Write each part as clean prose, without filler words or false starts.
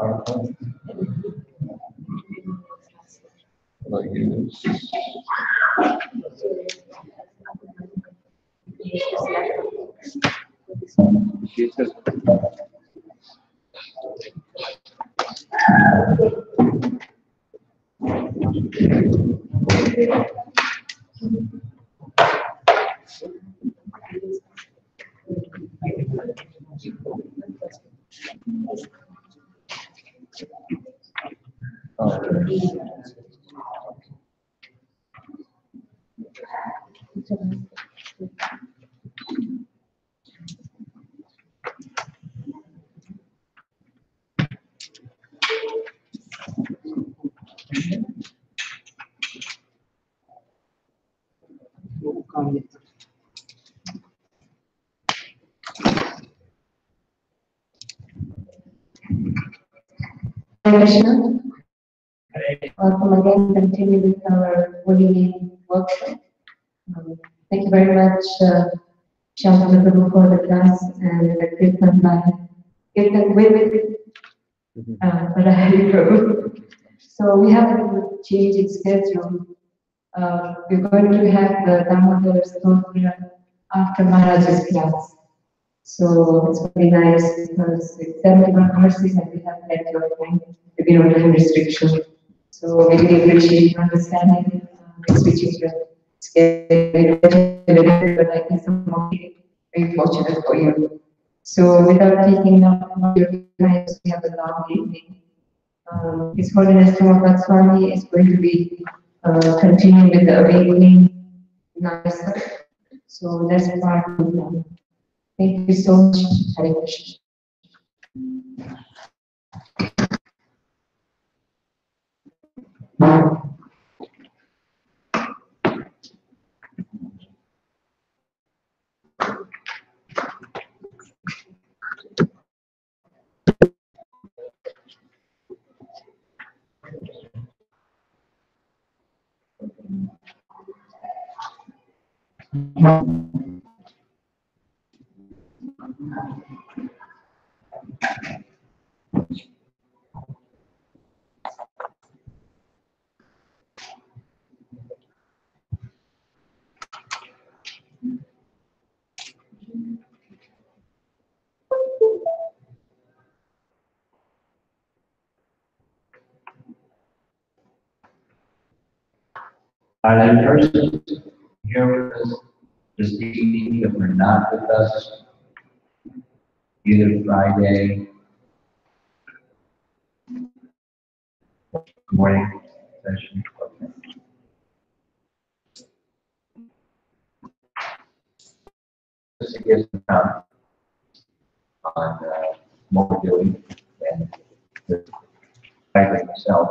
Like you. Krishna. Welcome again, continue with our morning workshop. Thank you very much, Shambhala Prabhu, for the class and the Kirtan by Kirtan with Bada Prabhu. So we have a change in schedule. We're going to have the Damodar Stotra after Maharaj's class. So it's very nice because it's 71 courses and we have plenty of time. There will be no time restriction. So we really appreciate your understanding. Switching your schedule, but I think some more very fortunate for you. So without taking up your time, we have a long evening. His Holiness Prabhupada Swami is going to be continuing with the awakening Nasa. So that's part of the plan. Thank you so much, Hare Krishna. Are there persons here with us this evening that were not with us either Friday morning session? Okay. Just to get some count on what we're doing and the Friday itself.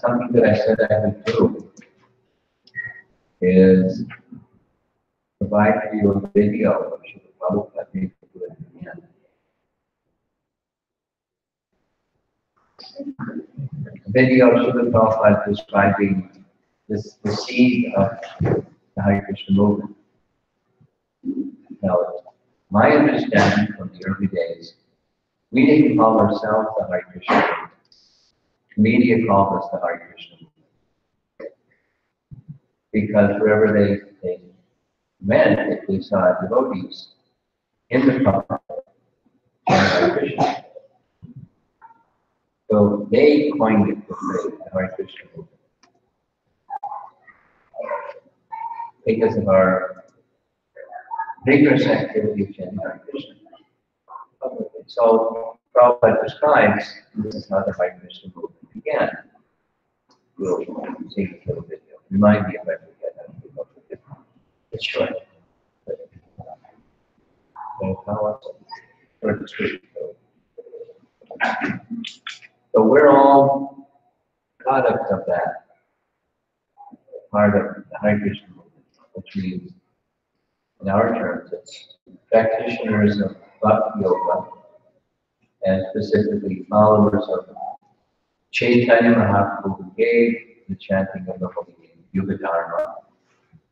Something that I said I would do is provide for you a video of Srila Prabhupada made do it again. A video of Srila Prabhupada describing the seed of the Hare Krishna movement. Now, my understanding from the early days, we didn't call ourselves the Hare Krishna movement. Media called us the Hare Krishna movement. Because wherever they went, if they saw devotees in the Prabhupada, Hare Krishna. So they coined it the phrase, the Hare Krishna movement. Because of our vigorous activity of chanting Hare Krishna. So Prabhupada describes this is how the Hare Krishna movement began. We'll see a little video. Remind me if I forget how to do it. It's short. So we're all products of that, part of the Hare Krishna movement, which means, in our terms, it's practitioners of Bhakti Yoga and specifically followers of Chaitanya Mahaprabhu, who gave the chanting of the holy name, Yuga Dharma,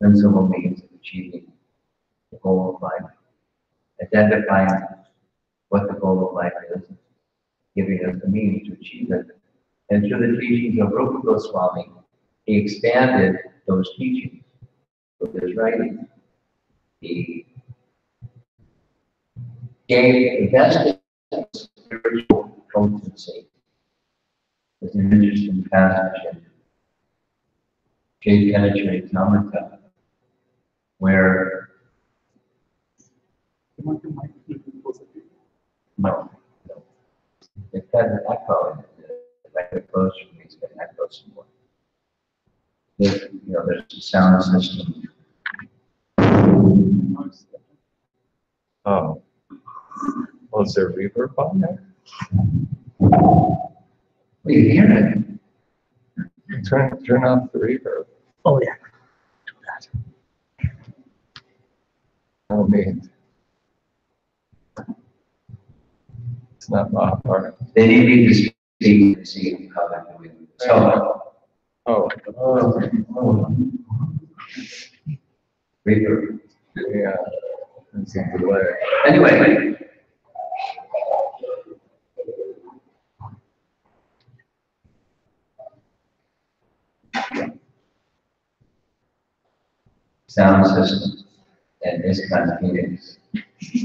principal means of achieving the goal of life, identifying what the goal of life is, giving us the means to achieve it. And through the teachings of Rupa Goswami, he expanded those teachings with his writing. He gave the best spiritual potency. There's an interesting passage in Chaitanya Charitamrita where no, it had an echo. If I get closer, it makes it echo some more. There's a sound system. Oh. Well, is there reverb on there? Well, you hear it. Turn off the reverb. Oh, yeah. Do that. Oh, man. It's not my part. They need me to speak and see how they're doing. So, Oh, reverb. yeah. It's a delay. Anyway, sound system and ISKCON meetings,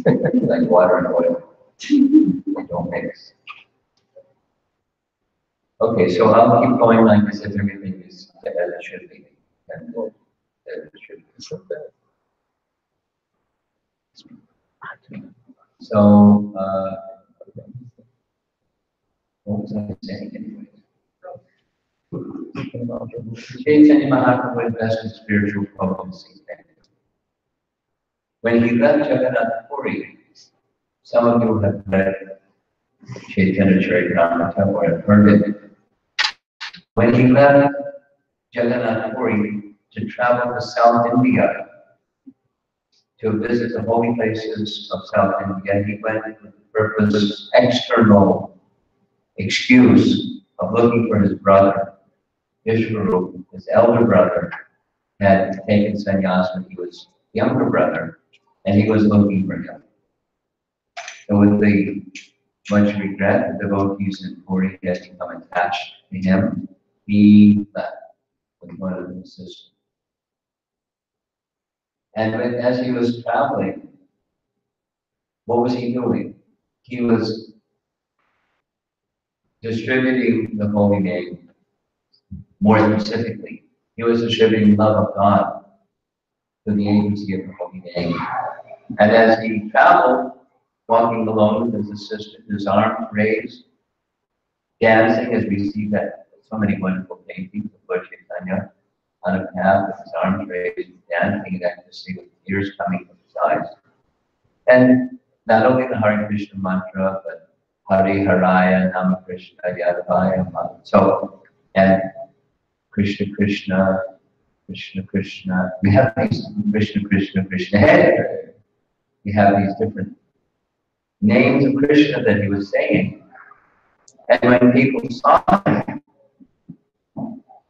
like water and oil, they don't mix. Okay, so I'll keep going like this if everything is as it should be. And as it should be. So, what was I saying anyway? Chaitanya Mahaprabhu invested spiritual potency. When he left Jagannath Puri, some of you have read Chaitanya Charitamrita or have heard it. When he left Jagannath Puri to travel to South India to visit the holy places of South India, he went with the purpose, external excuse of looking for his brother. Vishwarup, his elder brother, had taken sannyas when he was younger brother, and he was looking for him. So with the much regret, the devotees in Puri had become attached to him. He left with one of his sisters. And as he was traveling, what was he doing? He was distributing the holy name. More specifically, he was distributing love of God to the agency of the holy name. And as he traveled, walking alone with his sister, his arms raised, dancing, as we see that so many wonderful paintings of Lord Chaitanya on a path with his arms raised, dancing in ecstasy with tears coming from his eyes. And not only the Hare Krishna mantra, but Hare Haraya, Nama Krishna, Yadavaya, so, and Krishna Krishna, Krishna Krishna. We have these Krishna Krishna Krishna. Hey, we have these different names of Krishna that he was saying. And when people saw him,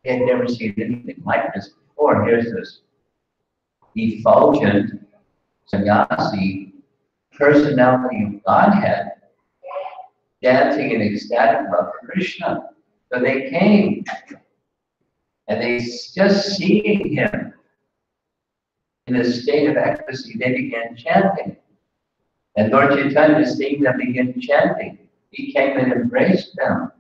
they had never seen anything like this before. Here's this effulgent sannyasi, personality of Godhead, dancing in ecstatic love for Krishna. So they came, and they just seeing him in a state of ecstasy, they began chanting. And Lord Chaitanya, seeing them begin chanting, he came and embraced them.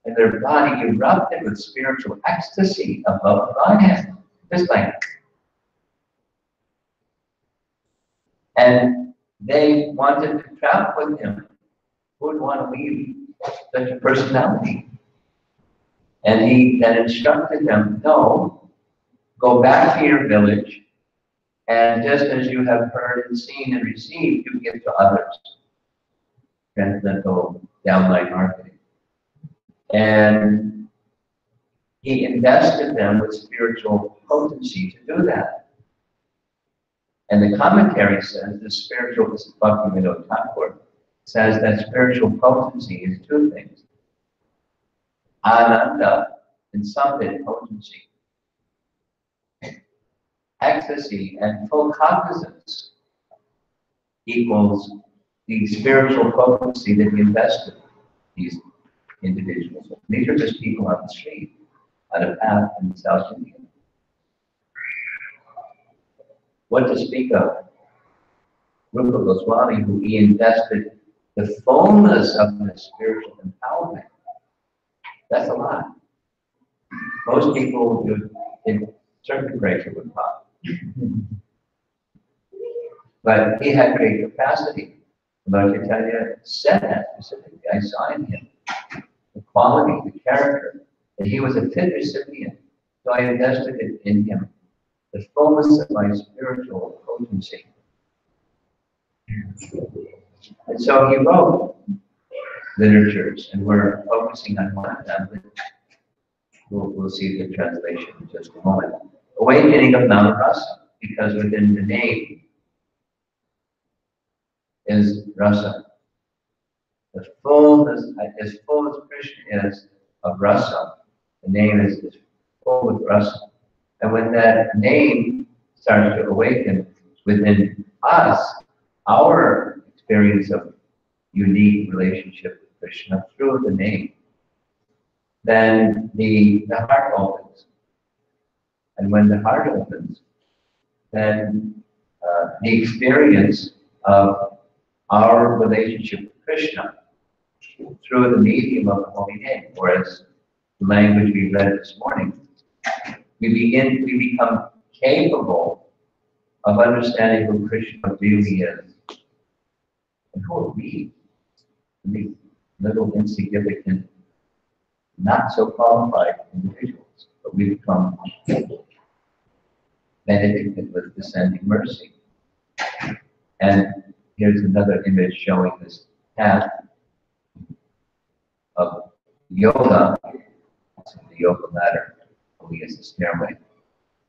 And their body erupted with spiritual ecstasy of love of Godhead. Just like. And they wanted to travel with him. Who would want to leave such a personality? And he then instructed them, no, go back to your village, and just as you have heard and seen and received, you give to others. Transcendental downline marketing. And he invested them with spiritual potency to do that. And the commentary says the spiritual, this is Bhakti Vinod Thakur, says that spiritual potency is two things: ananda and samvit potency. Ecstasy and full cognizance equals the spiritual potency that he invested these individuals. These are just people on the street, on a path in South India. What to speak of Rupa Goswami, who he invested the fullness of the spiritual empowerment. That's a lot. Most people do in circuit breaker would pop. But he had great capacity. Lord Chaitanya said that specifically. I saw in him the quality, the character, that he was a fit recipient. So I invested it in him, the fullness of my spiritual potency. And so he wrote literatures, and we're focusing on one of them. We'll see the translation in just a moment. Awakening of Mount Rasa, because within the name is rasa. The fullness, as full as Krishna is of rasa, the name is full with rasa. And when that name starts to awaken within us, our experience of unique relationship with Krishna through the name, then the heart opens. And when the heart opens, then the experience of our relationship with Krishna through the medium of the holy name, or as the language we read this morning, we become capable of understanding who Krishna really is. And who are we? The little insignificant, not so qualified individuals, but we become benedicted with descending mercy. And here's another image showing this path of yoga, the yoga ladder, only as a stairway.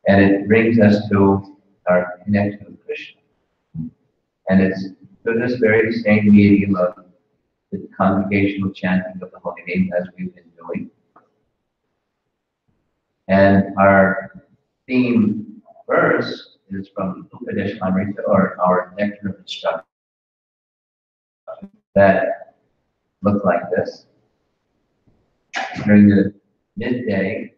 And it brings us to our connection with Krishna. And it's through this very same medium of the congregational chanting of the holy name as we've been doing. And our theme verse is from Upadesh Amrita, or our nectar of instruction, that look like this. During the midday,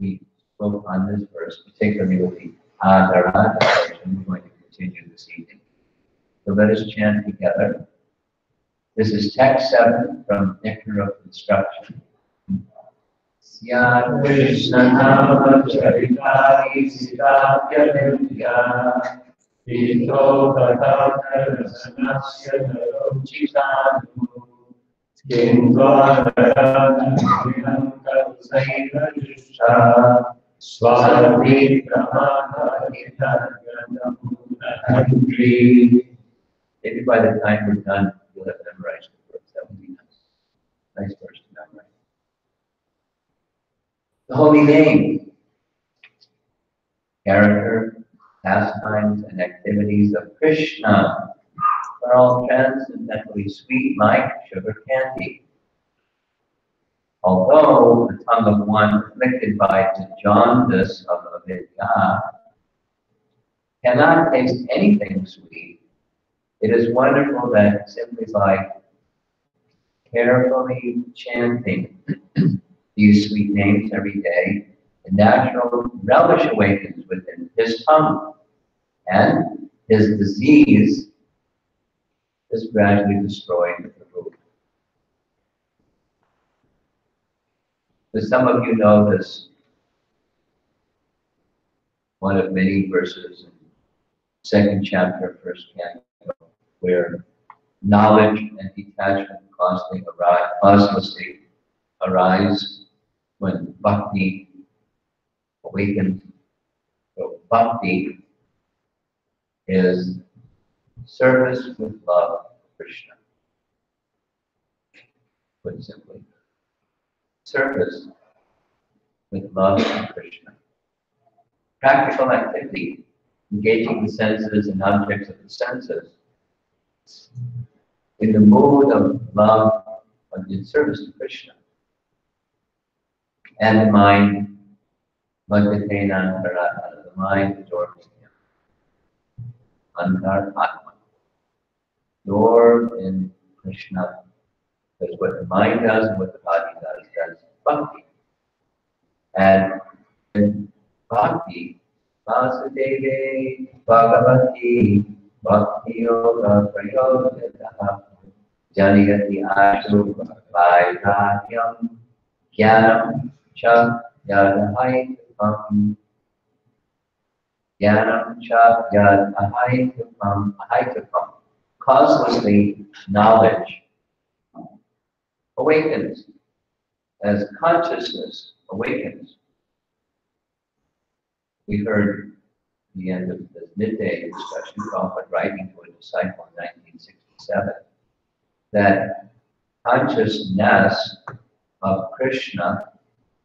we spoke on this verse, particularly with the Adharana portion. We're going to continue this evening. So let us chant together. This is text 7 from Nectar of Instruction. Sya Krishna Nama Charitari Siddhya Nindya Vito Bada Rasanasya Narochitanu Kindvara Vinam Kalsaiva Jisha Swati Brahma Hitaganam Andri. Maybe by the time we're done, you'll have memorized the verse. That would be nice. Nice verse to memorize. The holy name, character, pastimes, and activities of Krishna are all transcendently sweet like sugar candy. Although the tongue of one afflicted by the jaundice of avidya cannot taste anything sweet, it is wonderful that simply by carefully chanting these sweet names every day, the natural relish awakens within his tongue, and his disease is gradually destroyed with the food. So some of you know this, one of many verses in second chapter of first canto, where knowledge and detachment causelessly arise when bhakti awakens. So bhakti is service with love of Krishna. Put simply, service with love of Krishna. Practical activity, engaging the senses and objects of the senses, in the mood of love and in service to Krishna. And the mind, the mind adores him. Antar Atma. Absorbed in Krishna. Because what the mind does and what the body does bhakti. And in bhakti, Vasudeve Bhagavati Bhakti Yoga Prayogataha Janigati Ashu Vairagyam Jnanam Cha Yadahaitam Jnanam Cha Yadahaitam causelessly knowledge awakens as consciousness awakens. We heard the end of the midday discussion, Prabhupada writing to a disciple in 1967, that consciousness of Krishna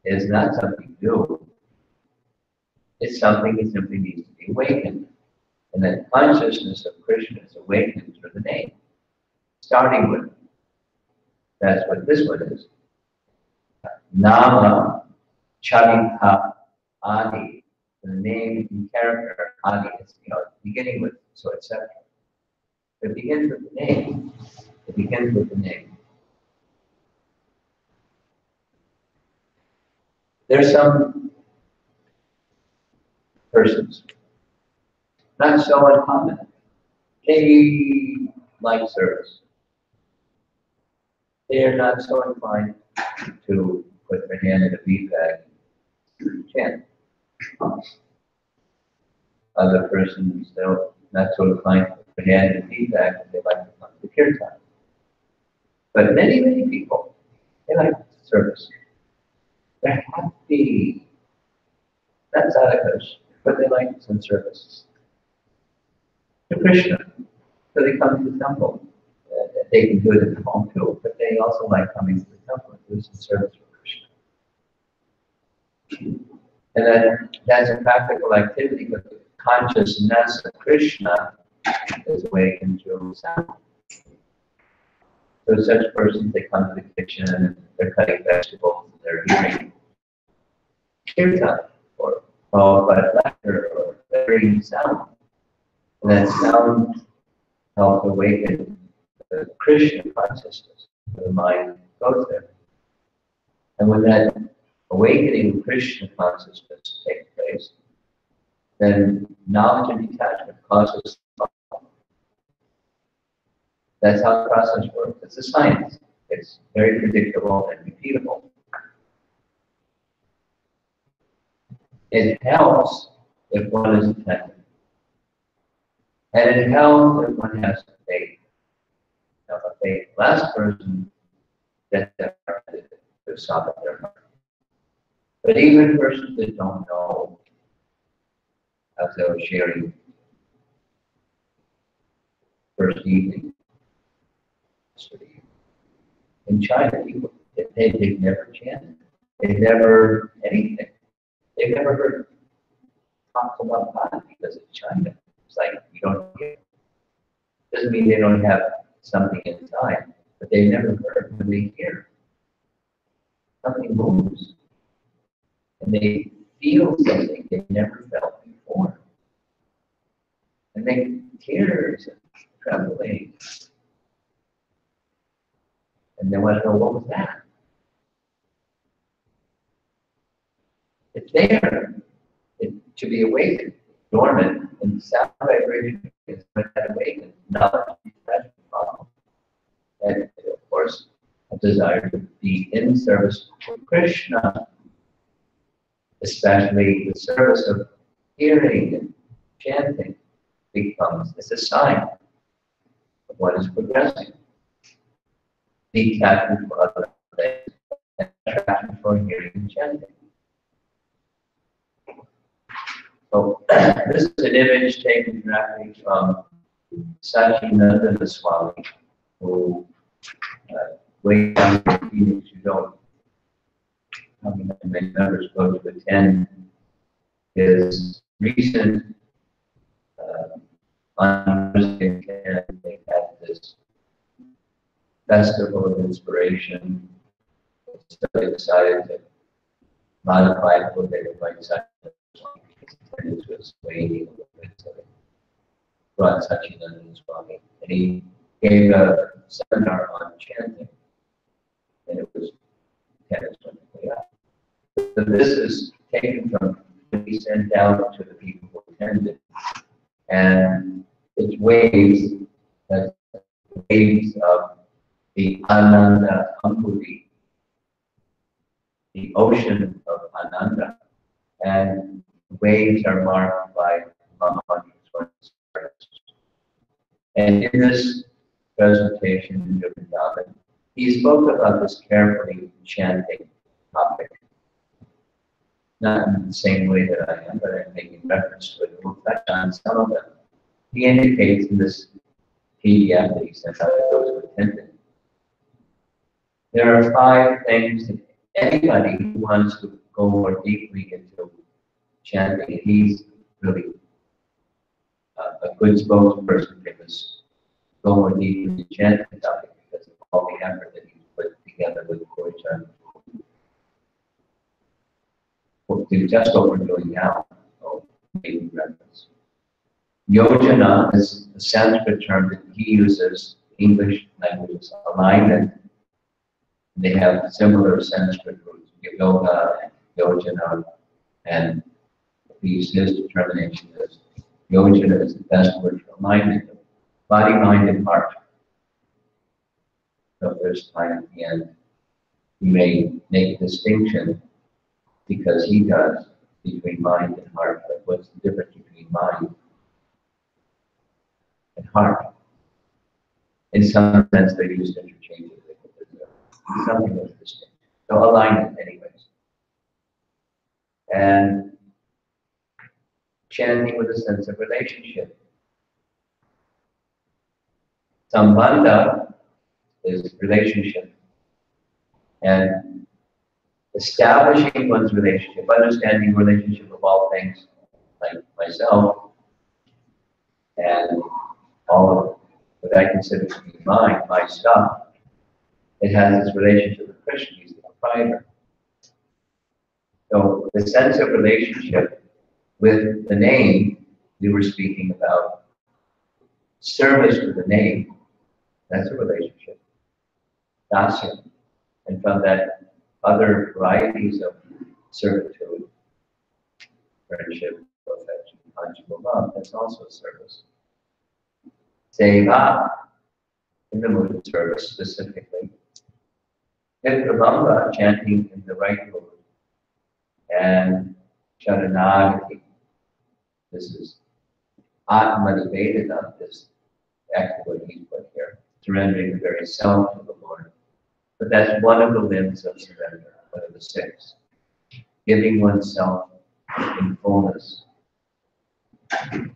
is not something new. It's something that simply needs to be awakened. And that consciousness of Krishna is awakened through the name, starting with. That's what this one is. Nama Charita Adi. The name and character, Adi, is, beginning with, so etc. It begins with the name. It begins with the name. There's some persons, not so uncommon. They like service. They are not so inclined to put their hand in a bead bag and chant. Other persons, they're not so inclined to put their hand in a bead bag, and they like to come to kirtan. But many, many people, they like service. They're happy. Not sadhakas, but they like some service to Krishna. So they come to the temple. They can do it at home too, but they also like coming to the temple and do some service for Krishna. And then that's a practical activity, but the consciousness of Krishna is awakened through sound. So such persons, they come to the kitchen and they're cutting vegetables, they're hearing kirtan, or by laughter, or hearing sound. And that sound helps awaken the Krishna consciousness, the mind goes there. And when that awakening of Krishna consciousness takes place, then knowledge and detachment causes love. That's how the process works. It's a science. It's very predictable and repeatable. It helps if one is attentive. And it helps if one has faith. Now, a faithless person gets their heart to soften their heart. But even persons that don't know, as I was sharing first evening, in China, people, they've never chanted. They've never anything. They've never heard talks about God because it's China. It's like you don't hear. Doesn't mean they don't have something inside, but they've never heard. When they hear, something moves. And they feel something they've never felt before. And they tears and trembling. And they want to know, what was that? It's there. To be awakened, dormant, and sound vibration is when that awakens. Knowledge is that problem. And of course, a desire to be in service to Krishna, especially the service of hearing and chanting, becomes, it's a sign of what is progressing. Detachment for other things, and attraction for hearing and chanting. So this is an image taken directly from Sachinandana Swami, who way down in Phoenix, you don't, how many members go to attend his recent on Thursday, and they had this festival of inspiration. So they decided to modify it a little bit by deciding to turn into a Swami. So they brought Satchidananda Swami, and he gave a seminar on chanting, and it was 10 or 20 up. So this is taken from what he sent out to the people who attended, and it's waves of the Ananda Ampuri, the ocean of Ananda, and waves are marked by Mahamudras. And in this presentation in Vrindavan, he spoke about this carefully chanting topic. Not in the same way that I am, but I'm making reference to it. We'll touch on some of them. He indicates in this PDF that he sent out to those who attended. There are 5 things that anybody who wants to go more deeply into chanting, he's really a good spokesperson for this, go more deeply into chanting topic because of all the effort that he's put together with Kirtan. Do just what we're doing now, so making reference. Yojana is a Sanskrit term that he uses, English language alignment. They have similar Sanskrit roots, yoga and yojana, and his determination is yojana is the best word for alignment of body, mind, and heart. So there's time at the end. You may make a distinction because he does between mind and heart, but what's the difference between mind and heart? In some sense, they're used interchangeably. Something that's distinct. So alignment, anyways. And chanting with a sense of relationship. Sambandha is relationship. And establishing one's relationship, understanding relationship of all things, like myself, and all of what I consider to be mine, my stuff, it has this relationship with Krishna, he's the proprietor. So the sense of relationship with the name, we were speaking about service to the name, that's a relationship. Dasya. And from that, other varieties of servitude, friendship, affection, conjugal love, that's also service. Seva, in the mood of service specifically. Prabhu, chanting in the right mood. And Sharanagati, this is Atmanivedana, this actually what he's put here, surrendering the very self to the Lord. But that's one of the limbs of surrender, one of the 6. Giving oneself in fullness to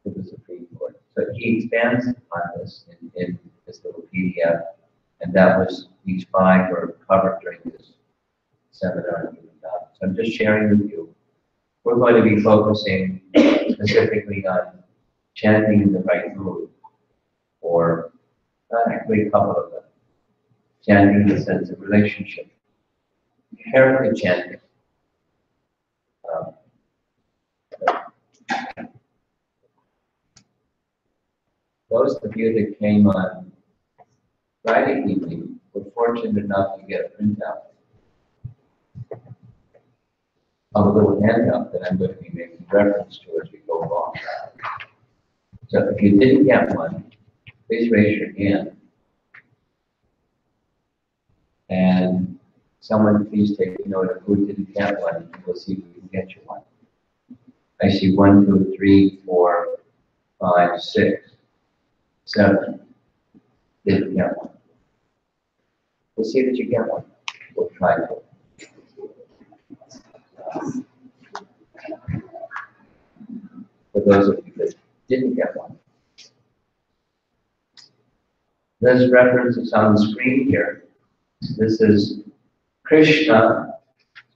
the Supreme Lord. So he expands on this in this little PDF, and that was, these 5 were covered during this seminar. So I'm just sharing with you. We're going to be focusing specifically on chanting in the right mood, or actually a couple of them. Chanting in the sense of relationship. Carefully chanting. Those of you that came on Friday evening were fortunate enough to get a printout of a little handout that I'm going to be making reference to as we go along. So if you didn't get one, please raise your hand. And someone please take note of who didn't get one, and we'll see if we can get you one. I see 1, 2, 3, 4, 5, 6, 7. Didn't get one. We'll see that you get one. We'll try to. For those of you that didn't get one. This reference is on the screen here. This is Krishna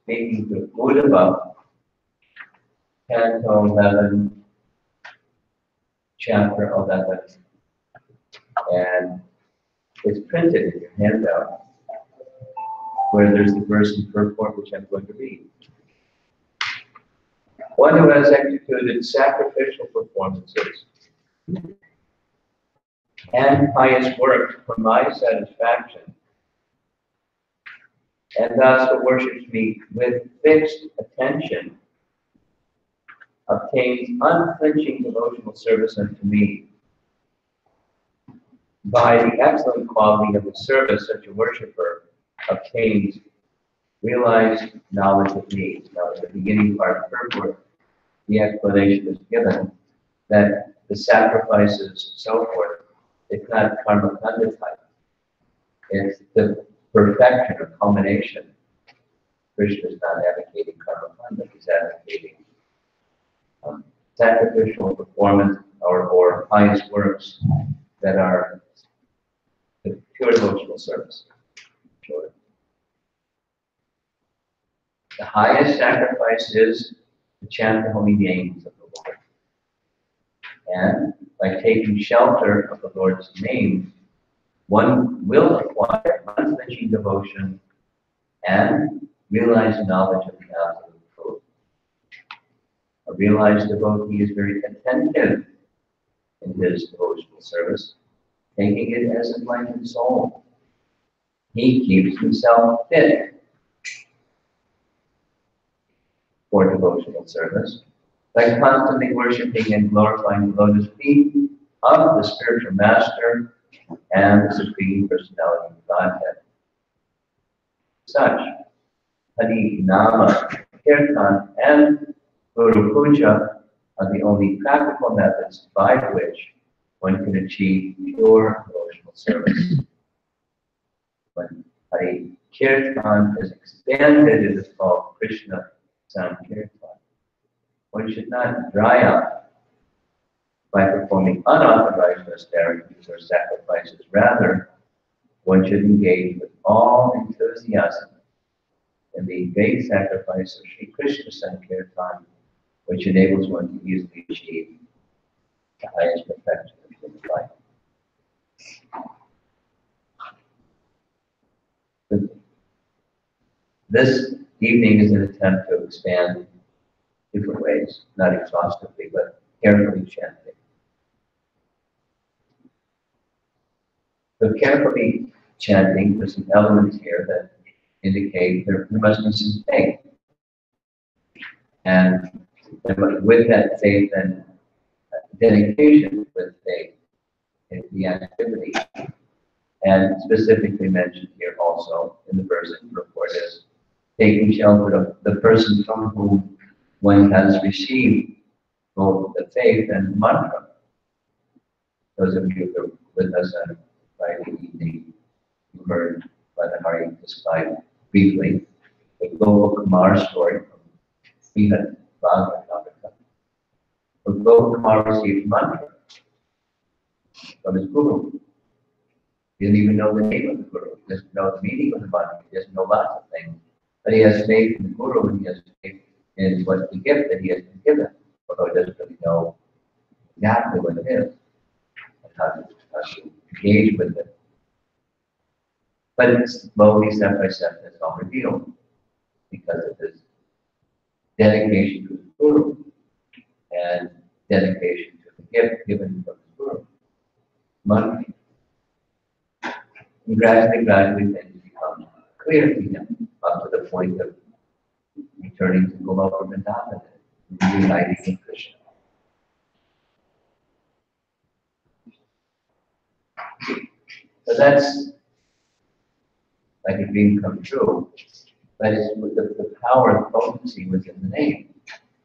speaking to Uddhava, Canto 11, Chapter 11. And It's printed in your handout, where there's the verse in purport which I'm going to read. One who has executed sacrificial performances and pious works for my satisfaction, and thus who worships me with fixed attention, obtains unflinching devotional service unto me. By the excellent quality of his service, such a worshipper obtains realized knowledge of me. Now, in the beginning part of purport, the explanation is given that the sacrifices and so forth, it's not karma kanda type. It's the perfection or culmination. Krishna is not advocating karma kanda, he's advocating sacrificial performance or pious works that are the pure devotional service. Sure. The highest sacrifice is to chant the holy names of the Lord. And by taking shelter of the Lord's name, one will acquire unflinching devotion and realize knowledge of the absolute truth. A realized devotee is very attentive in his devotional service, taking it as a enlightened soul. He keeps himself fit for devotional service by constantly worshiping and glorifying the lotus feet of the spiritual master and the Supreme Personality of Godhead. Such Hari, Nama, Kirtan, and Guru Puja are the only practical methods by which one can achieve pure devotional service. When Hari Kirtan is expanded, it is called Krishna Sankirtan. One should not dry up by performing unauthorized austerities or sacrifices. Rather, one should engage with all enthusiasm in the great sacrifice of Sri Krishna Sankirtan, which enables one to easily achieve the highest perfection of human life. This evening is an attempt to expand different ways, not exhaustively, but carefully chanting. So carefully chanting, there's some elements here that indicate there must be some faith. And with that faith and dedication with faith in the activity. And specifically mentioned here also in the verse in report is taking shelter of the person from whom one has received both the faith and the mantra. Those of you who are with us on Friday evening, you heard Bada Hari describe briefly the Gopal Kumar story from Srimad Bhagavatam. Gopal Kumar received mantra from his guru. He didn't even know the name of the guru. He doesn't know the meaning of the mantra. He doesn't know lots of things. But he has faith in the guru and he has faith in what the gift that he has been given, although he doesn't really know exactly what it is and how to engage with it. But it's slowly, step by step, it's all revealed because of his dedication to the guru and dedication to the gift given from the guru. Monthly. And gradually things become clear to him up to the point of returning to Goloka Vrindavan and reuniting in Krishna. So that's like a dream come true, but it's with the power and potency within the name.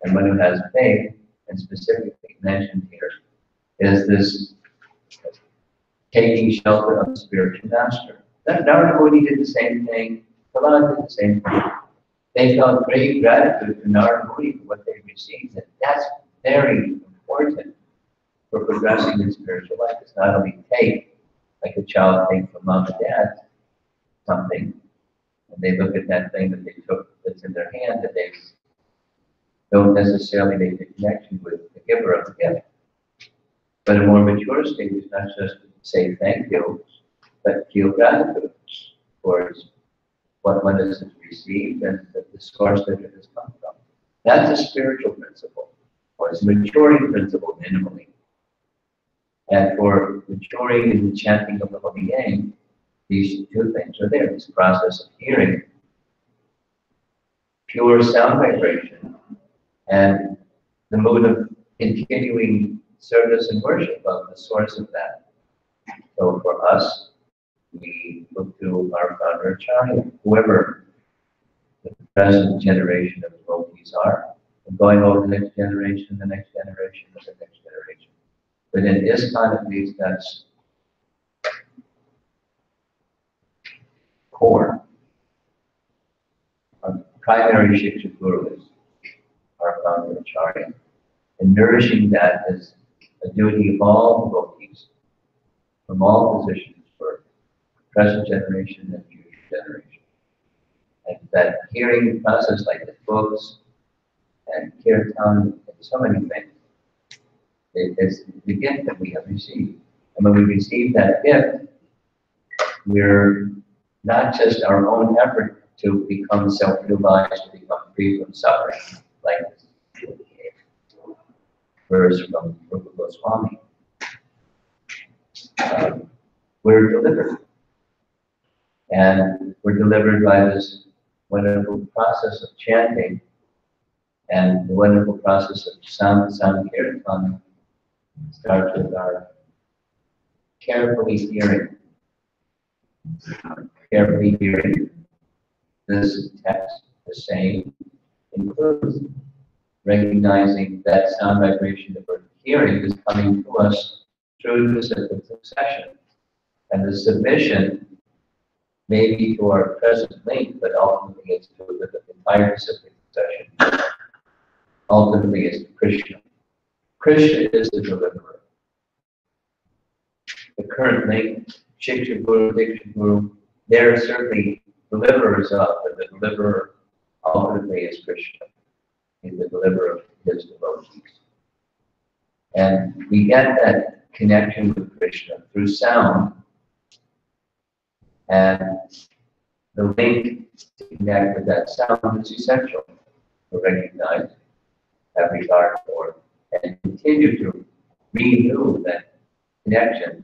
And one who has faith, and specifically mentioned here, is this taking shelter of the spiritual master. Narada Muni did the same thing, Prahlad did the same thing. They felt great gratitude to Narada Muni for what they received, and that's very important for progressing in spiritual life. It's not only take, like a child takes from mom and dad something, and they look at that thing that they took that's in their hand, that they don't necessarily make the connection with the giver of the gift. But a more mature state is not just say thank you, but feel gratitude towards what one has received and the source that it has come from. That's a spiritual principle, or it's a maturing principle minimally. And for maturing in the chanting of the holy name, these two things are there. This process of hearing pure sound vibration and the mood of continuing service and worship of the source of that. So for us, we look to our founder Acharya, whoever the present generation of devotees are, and going over the next generation, the next generation, the next generation. But in ISKCON, at least, that's core. Our primary Shiksha Guru is our founder Acharya. And nourishing that is a duty of all devotees from all positions for present generation and future generation. And that hearing process, like the books and kirtan and so many things, it is the gift that we have received. And when we receive that gift, we're not just our own effort to become self-realized, to become free from suffering, like verse from Prabhu Goswami. We're delivered. And we're delivered by this wonderful process of chanting and the wonderful process of Sankirtan starts with our carefully hearing. Carefully hearing this text, the same, includes recognizing that sound vibration that we're hearing is coming to us through the cyclic succession. And the submission may be to our present link, but ultimately it's to the entire cyclic succession. Ultimately it's Krishna. Krishna is the deliverer. The current link, Shiksha Guru, Diksha Guru, they're certainly deliverers of, but the deliverer ultimately is Krishna. He's the deliverer of his devotees. And we get that connection with Krishna through sound. And the link to connect with that sound is essential to recognize, have regard for, and continue to renew that connection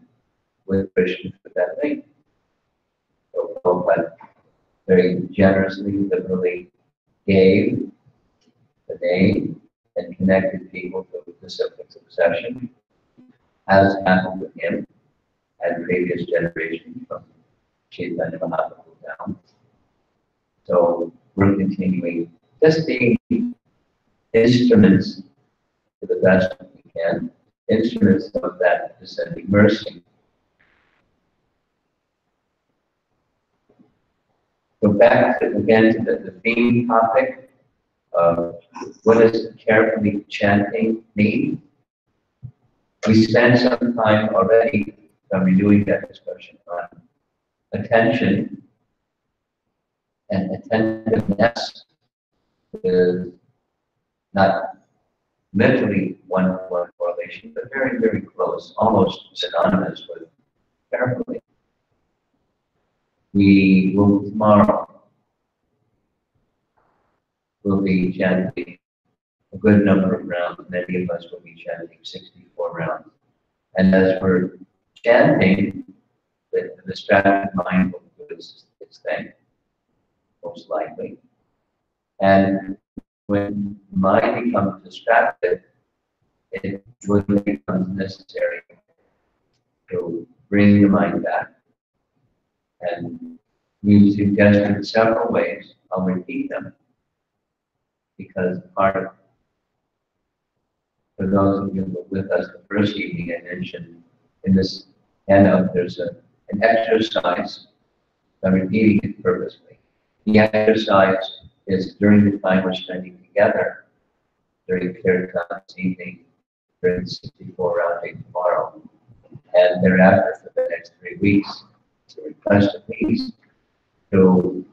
with Krishna with that link. So Prabhupada very generously, liberally gave the name and connected people to the cyclic succession, as happened with him and previous generations from Chaitanya Mahaprabhu down. So we're continuing just being instruments to the best we can, instruments of that descending mercy. So back again to the theme topic of what does carefully chanting mean? We spent some time already reviewing that discussion on attention, and attentiveness is not literally one-to-one correlation, but very, very close, almost synonymous with carefully. We will tomorrow, we'll be chanting a good number of rounds. Many of us will be chanting 64 rounds. And as we're chanting, the distracted mind will do its thing, most likely. And when the mind becomes distracted, it really becomes necessary to bring the mind back. And we suggested several ways. I'll repeat them because part of, for those of you who were with us the first evening, I mentioned in this handout there's an exercise. I'm repeating it purposely. The exercise is during the time we're spending together, during kirtan this evening, during the 64 round day tomorrow, and thereafter for the next 3 weeks. To request of these to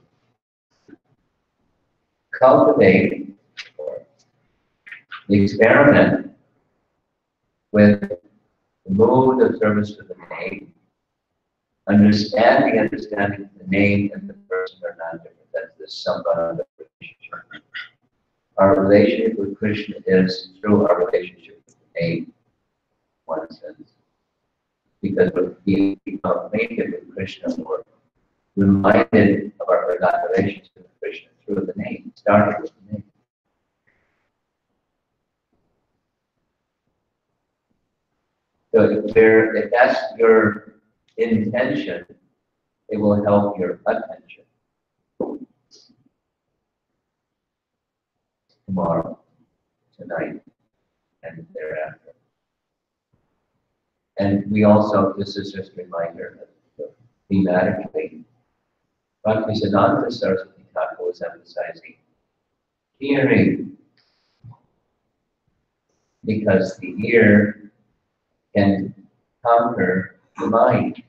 cultivate or experiment with the mood of service to the name Understanding the name and the person are not different. That's the sambandha relationship. Our relationship with Krishna is through our relationship with the name, in one sense. Because we become acquainted with Krishna, or reminded of our forgotten relationship with Krishna through the name, starting with the name. So if that's your intention, it will help your attention. Tomorrow, tonight, and thereafter. And we also, this is just a reminder that thematically, Bhaktisiddhanta Saraswati Thakur was emphasizing hearing, because the ear can conquer the mind.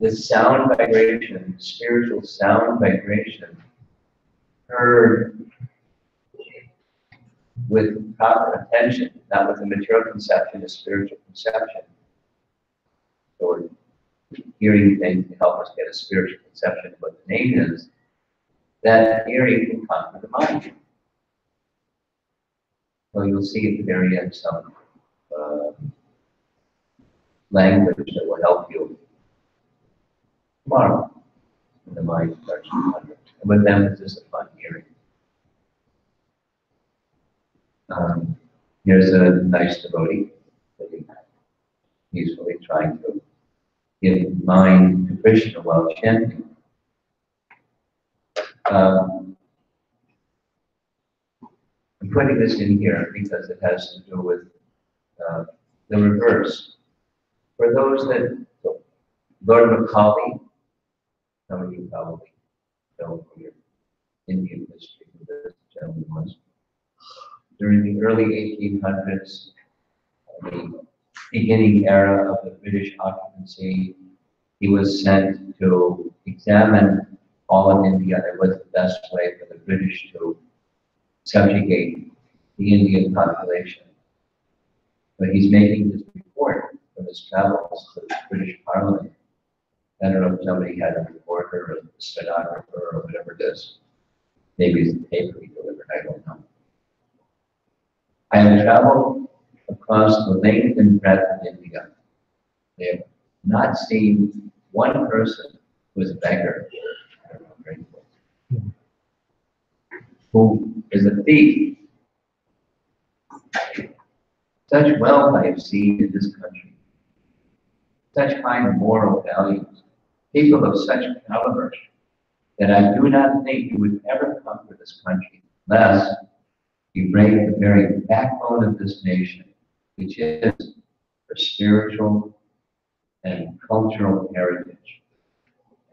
The sound vibration, spiritual sound vibration, heard with proper attention, not with the material conception, the spiritual conception. Or hearing things to help us get a spiritual conception of what the name is, that hearing can conquer the mind. So you'll see at the very end some language that will help you tomorrow when the mind starts to wander. And with them, it's just a fun hearing. Here's a nice devotee sitting peacefully trying to give mind to Krishna while chanting. I'm putting this in here because it has to do with the reverse. For those that, Lord Macaulay, some of you probably know from your Indian history who this gentleman was. During the early 1800s, the beginning era of the British occupancy, he was sent to examine all of India and what's the best way for the British to subjugate the Indian population. But he's making this report from his travels to the British Parliament. I don't know if somebody had a reporter or a stenographer or whatever it is. Maybe it's the paper he delivered, I don't know. I have traveled across the length and breadth of India. They have not seen one person who is a beggar, who is a thief. Such wealth I have seen in this country, such high moral values, people of such caliber, that I do not think you would ever conquer this country unless you break the very backbone of this nation, which is her spiritual and cultural heritage.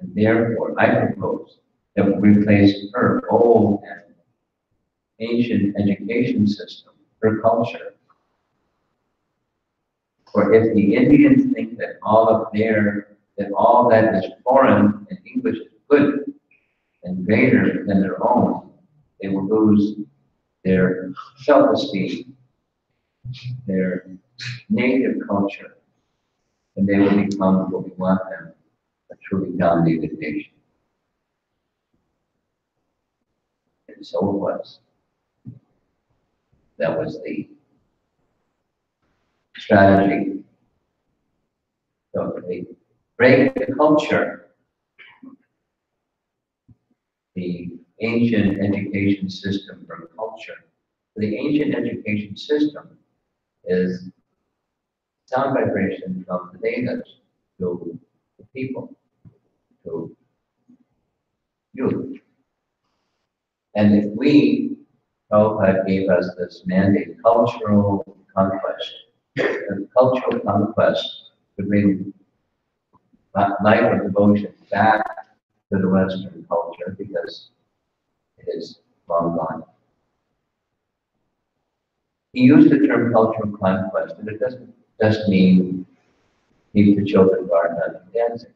And therefore, I propose that we replace her old and ancient education system, her culture. For if the Indians think that all that is foreign and English is good and greater than their own, they will lose their self-esteem, their native culture, and they will become what we want them, a truly dominated nation. And so it was. That was the strategy. So they break the culture, the ancient education system from culture. The ancient education system is sound vibration from the Vedas to the people, to youth. And if Prabhupada gave us this mandate, cultural conquest, the cultural conquest to bring life of devotion back to the Western culture because it is long gone. He used the term cultural conquest, and it doesn't just mean keep the children guard on dancing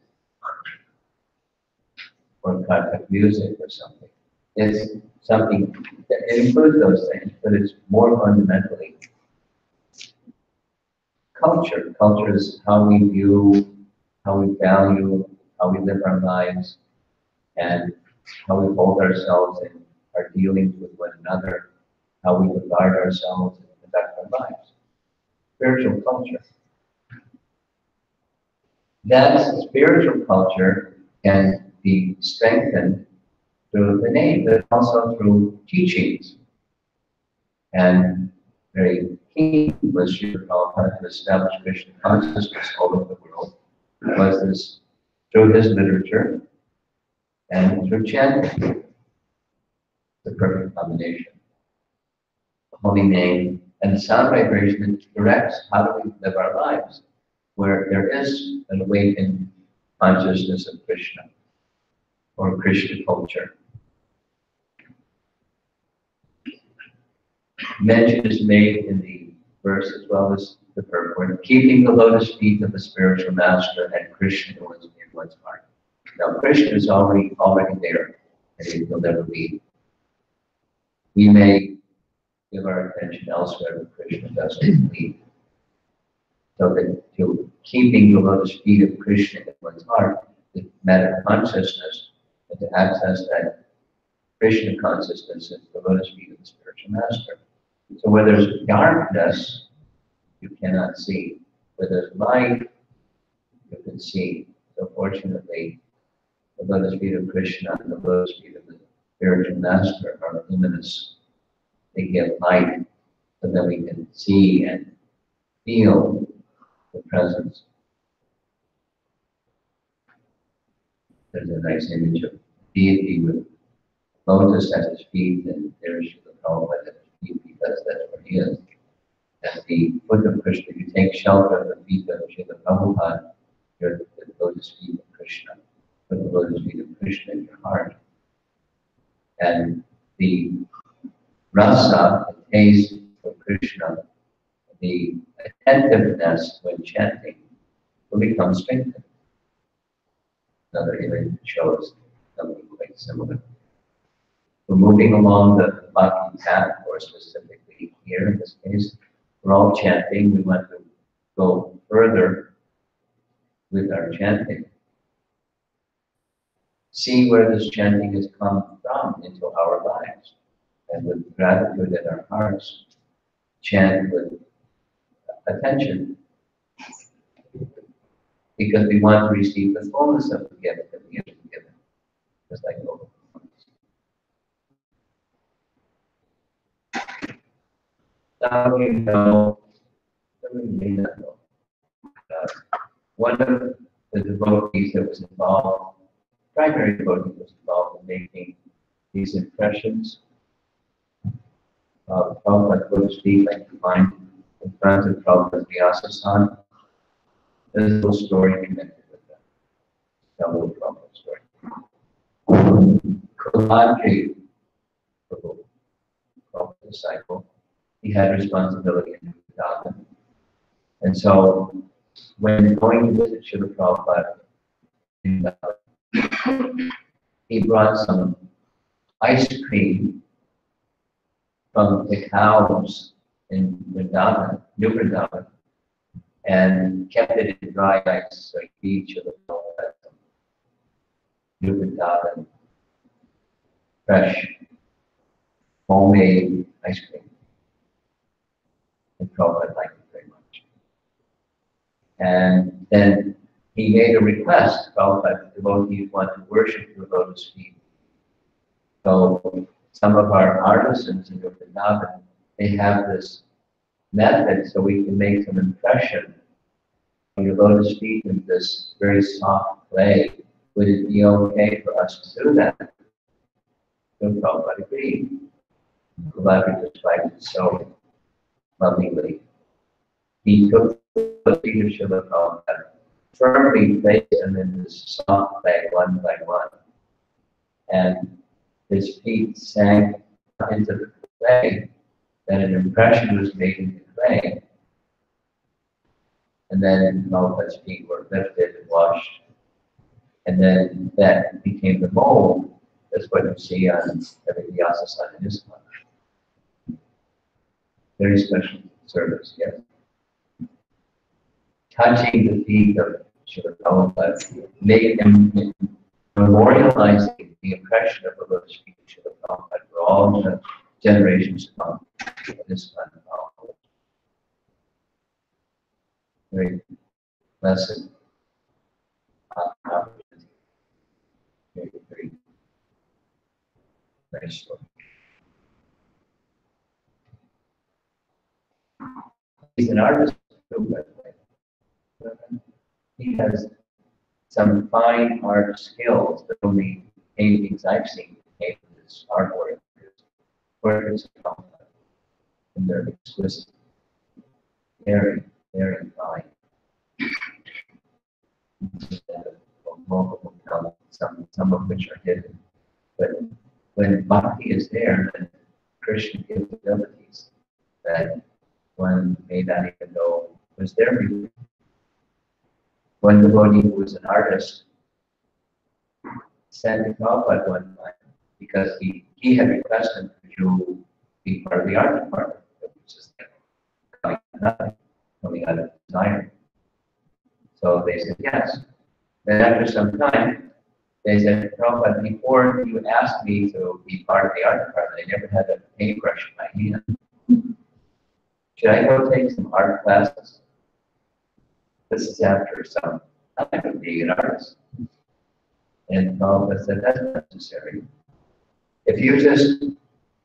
or contact music or something. It's something that it includes those things, but it's more fundamentally culture. Culture is how we view, how we value, how we live our lives, and how we hold ourselves in our dealings with one another, how we regard ourselves and conduct our lives. Spiritual culture. That spiritual culture can be strengthened through the name, but also through teachings. And very key was Srila Prabhupada to establish Krishna consciousness all over the world, was this through his literature and through chanting. The perfect combination. The holy name and the sound vibration directs how do we live our lives, where there is an awakened consciousness of Krishna or Krishna culture. Mention is made in the verse as well as the purport, keeping the lotus feet of the spiritual master and Krishna in one's heart. Now Krishna is already there, and he will never leave. We may give our attention elsewhere, but Krishna doesn't leave. So that to keeping the lotus feet of Krishna in one's heart, the meta consciousness, and to access that Krishna consciousness is the lotus feet of the spiritual master. So where there's darkness, you cannot see. Where there's light, you can see. So fortunately, the lotus feet of Krishna and the lotus feet of the spiritual master are luminous. They give light so that we can see and feel the presence. There's a nice image of deity with lotus at his feet, and there's the Prabhupada at his feet because that's where he is. At the foot of Krishna, if you take shelter of the feet of Srila Prabhupada, you're at the lotus feet of Krishna. Put the lotus feet of Krishna in your heart. And the rasa, the taste of Krishna, the attentiveness when chanting, will become strengthened. Another image shows something quite similar. We're moving along the bhakti path, or specifically here in this case, we're all chanting. We want to go further with our chanting. See where this chanting has come from into our lives. And with gratitude in our hearts, chant with attention. Because we want to receive the fullness of the gift that we have been given. Just like overflow. Now you know, some of you may not know. One of the devotees that was involved, primary devotee was involved in making these impressions of Prabhupada, so to speak, like you find in front of Prabhupada's ISKCON. There's a little story connected with that. Tell a little Prabhupada story. Kuladri, Prabhupada's disciple, he had responsibility in Bada. And so, when going to visit Srila Prabhupada in Bada, he brought some ice cream from the cows in Vrindavan, New Vrindavan, and kept it in dry ice, so he feed Srila Prabhupada some New Vrindavan, fresh, homemade ice cream. And Prabhupada liked it very much. And then he made a request. Prabhupada, devotees want to worship the lotus feet. So some of our artisans in Vrindavan, they have this method so we can make some impression on your lotus feet in this very soft clay. Would it be okay for us to do that? So Prabhupada agreed. Kuladri described it so lovingly. He took the feet of Srila Prabhupada, firmly placed them in this soft clay one by one, and his feet sank into the clay, then an impression was made in the clay, and then Prabhupada's feet were lifted and washed, and then that became the mold. That's what you see on every ISKCON in ISKCON. Very special service, yes. touching the feet of Srila Prabhupada, memorializing the impression of the lotus feet of Srila Prabhupada for all the generations to come. This kind of powerful. Very blessed opportunity. Very short. He's an artist too, by the way. He has some fine art skills that only paintings I've seen made with his artwork. Work is complex and they're exquisite. Very, very fine. Multiple talents, some of which are hidden. But when bhakti is there, then Krishna gives abilities that one may not even know was there before. One devotee who was an artist sent to Prabhupada one time because he had requested to be part of the art department, which is coming out of desire. So they said yes. Then after some time, they said, Prabhupada, before you asked me to be part of the art department, I never had a paintbrush in my hand. Should I go take some art classes? This is after some time of being an artist. And Prabhupada said, that's not necessary. If you just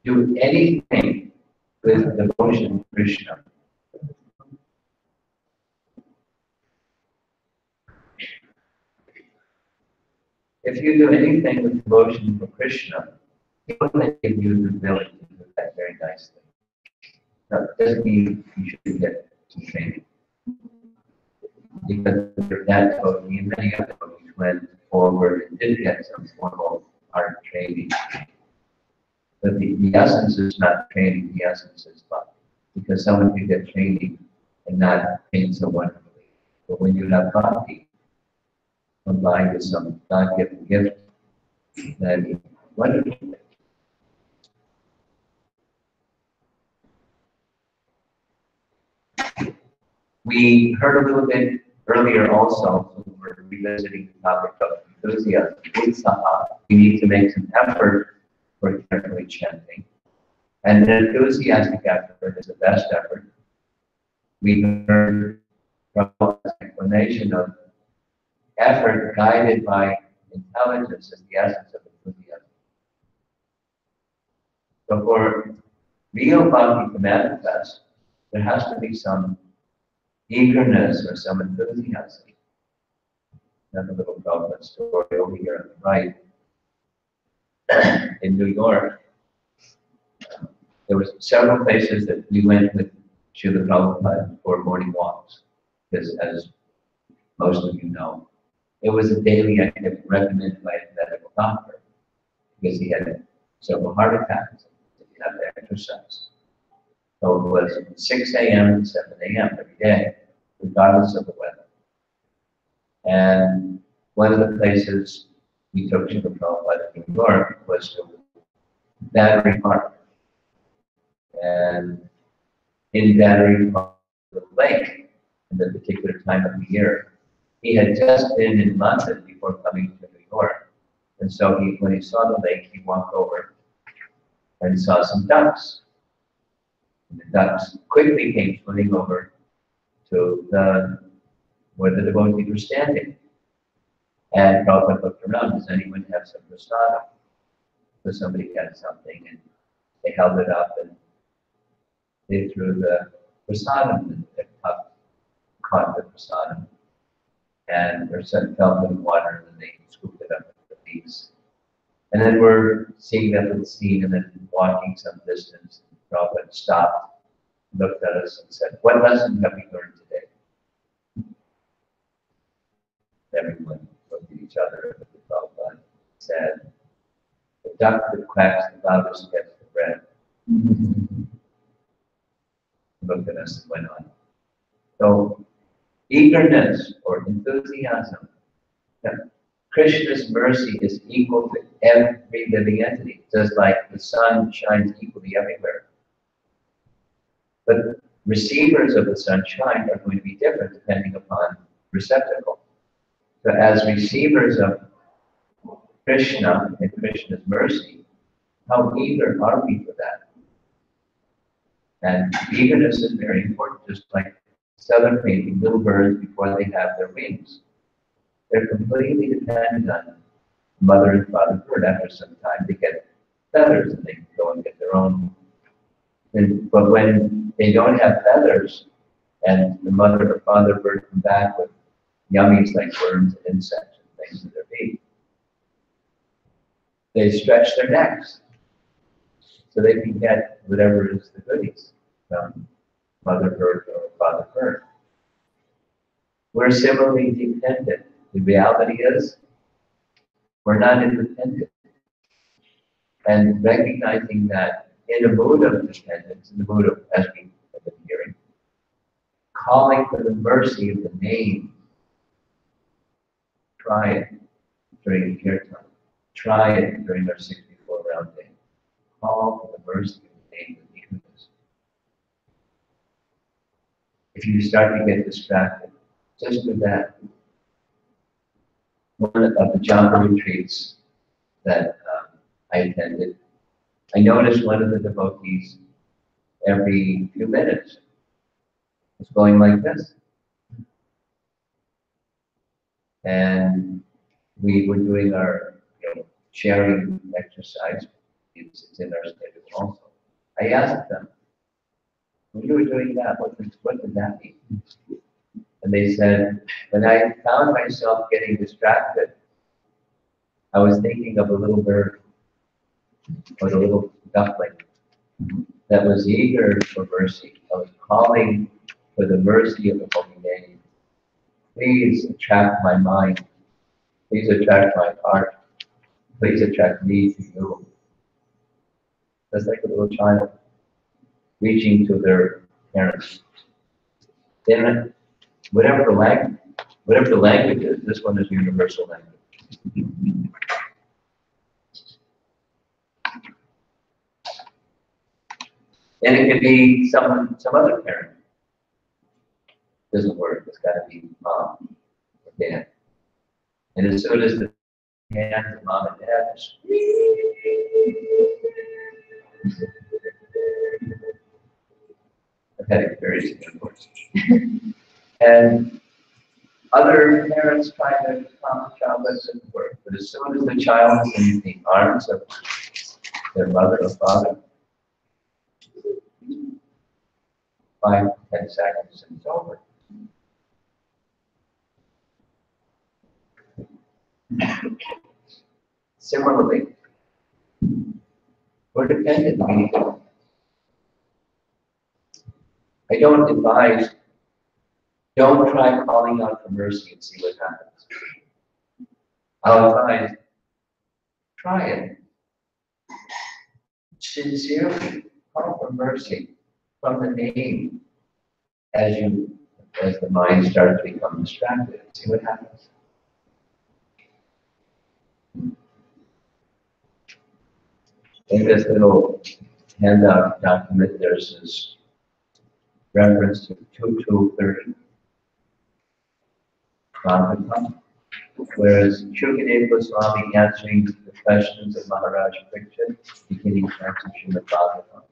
do anything with devotion to Krishna, if you do anything with devotion for Krishna, he will give you the ability to do that very nicely. Now, it doesn't mean you should get some training. Because that devotee and many other devotees went forward and did get some formal art training. But the essence is not training, the essence is love. Because someone can get training and not paint so wonderfully. But when you have bhakti, combined with some God-given gift, then wonderful. We heard a little bit earlier also, when we were revisiting the topic of enthusiasm, utsaha. We need to make some effort for carefully chanting. And an enthusiastic effort is the best effort. We heard Prabhupada's explanation of effort guided by intelligence is the essence of enthusiasm. So for real bhakti to manifest, there has to be some eagerness or some enthusiasm. Another little Prabhupada story over here on the right. In New York, there were several places that we went with Srila Prabhupada for morning walks, because as most of you know, it was a daily activity recommended by a medical doctor, because he had several heart attacks, and he had to exercise. So it was 6 a.m. to 7 a.m. every day, regardless of the weather. And one of the places we took to the Prabhupada in New York was to Battery Park. And in Battery Park, the lake, at the particular time of the year, he had just been in London before coming to New York. And so when he saw the lake, he walked over and saw some ducks. And the ducks quickly came swimming over to where the devotees were standing. And Prabhupada looked around, does anyone have some prasadam? So somebody had something, and they held it up, and they threw the prasadam, and the cup caught the prasadam, and or fell in water, and then they scooped it up with the beaks. And then we're seeing that little scene, and then walking some distance. Prabhupada stopped, looked at us, and said, "What lesson have we learned today?" Everyone looked at each other, and the Prabhupada said, "The duck that quacks the loudest gets the bread." Looked at us and went on. So, eagerness or enthusiasm. Krishna's mercy is equal to every living entity, just like the sun shines equally everywhere. But receivers of the sunshine are going to be different depending upon receptacle. So as receivers of Krishna and Krishna's mercy, how eager are we for that? And eagerness is very important, just like celebrating little birds before they have their wings. They're completely dependent on mother and father bird. After some time, they get feathers and they can go and get their own. But when they don't have feathers and the mother or father bird come back with yummies like worms and insects and things in their beak, they stretch their necks so they can get whatever is the goodies from mother bird or father bird. We're similarly dependent. The reality is, we're not independent. And recognizing that in a mood of dependence, in the mood of, as we have been hearing, calling for the mercy of the name, try it during Kirtan. Try it during our 64 round day. Call for the mercy of the name of eagerness. If you start to get distracted, just do that. One of the Jamba retreats that I attended, I noticed one of the devotees every few minutes was going like this. And we were doing our sharing exercise. It's in our schedule also. I asked them, when you were doing that, what did that mean? And they said, when I found myself getting distracted, I was thinking of a little bird or a little duckling that was eager for mercy. I was calling for the mercy of the holy name. Please attract my mind. Please attract my heart. Please attract me to you. That's like a little child reaching to their parents. Then, whatever the language is, this one is universal language. And it could be some other parent. Doesn't work. It's got to be mom or dad. And as soon as the hands of mom and dad, I've had experience of course. And other parents try to calm the child, that doesn't work. But as soon as the child is in the arms of their mother or father, 5 to 10 seconds and it's over. Similarly, we're dependent on each other. I don't advise, don't try calling out for mercy and see what happens. I'll advise, try it. Sincerely call for mercy from the name as the mind starts to become distracted. See what happens. In this little handout document, there's this reference to 2230 Bada, whereas Shukadev Goswami answering the questions of Maharaj Parikshit, beginning answer Srimad Bhagavatam.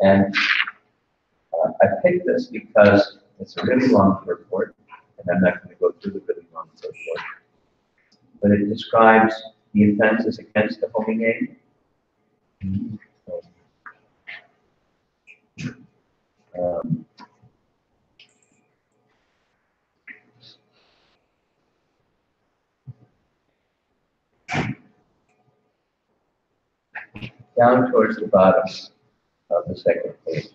And I picked this because it's a really long report, and I'm not going to go through the really long report, but it describes the offenses against the holy name. Down towards the bottom of the second page.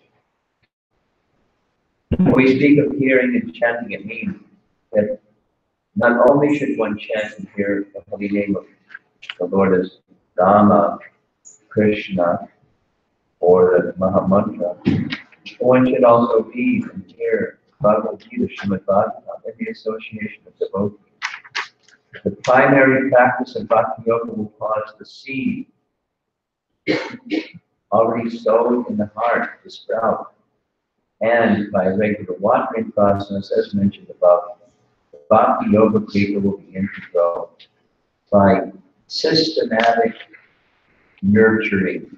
When we speak of hearing and chanting, it means that not only should one chant and hear the holy name of the Lord as Rama, Krishna, or the Mahamantra, but one should also read and hear Bhagavad Gita, Srimad Bhagavatam, in the association of devotees. The primary practice of Bhakti Yoga will cause the seed already sowed in the heart to sprout And by regular watering process, as mentioned above, the Bhakti Yoga Kripa will begin to grow by systematic nurturing.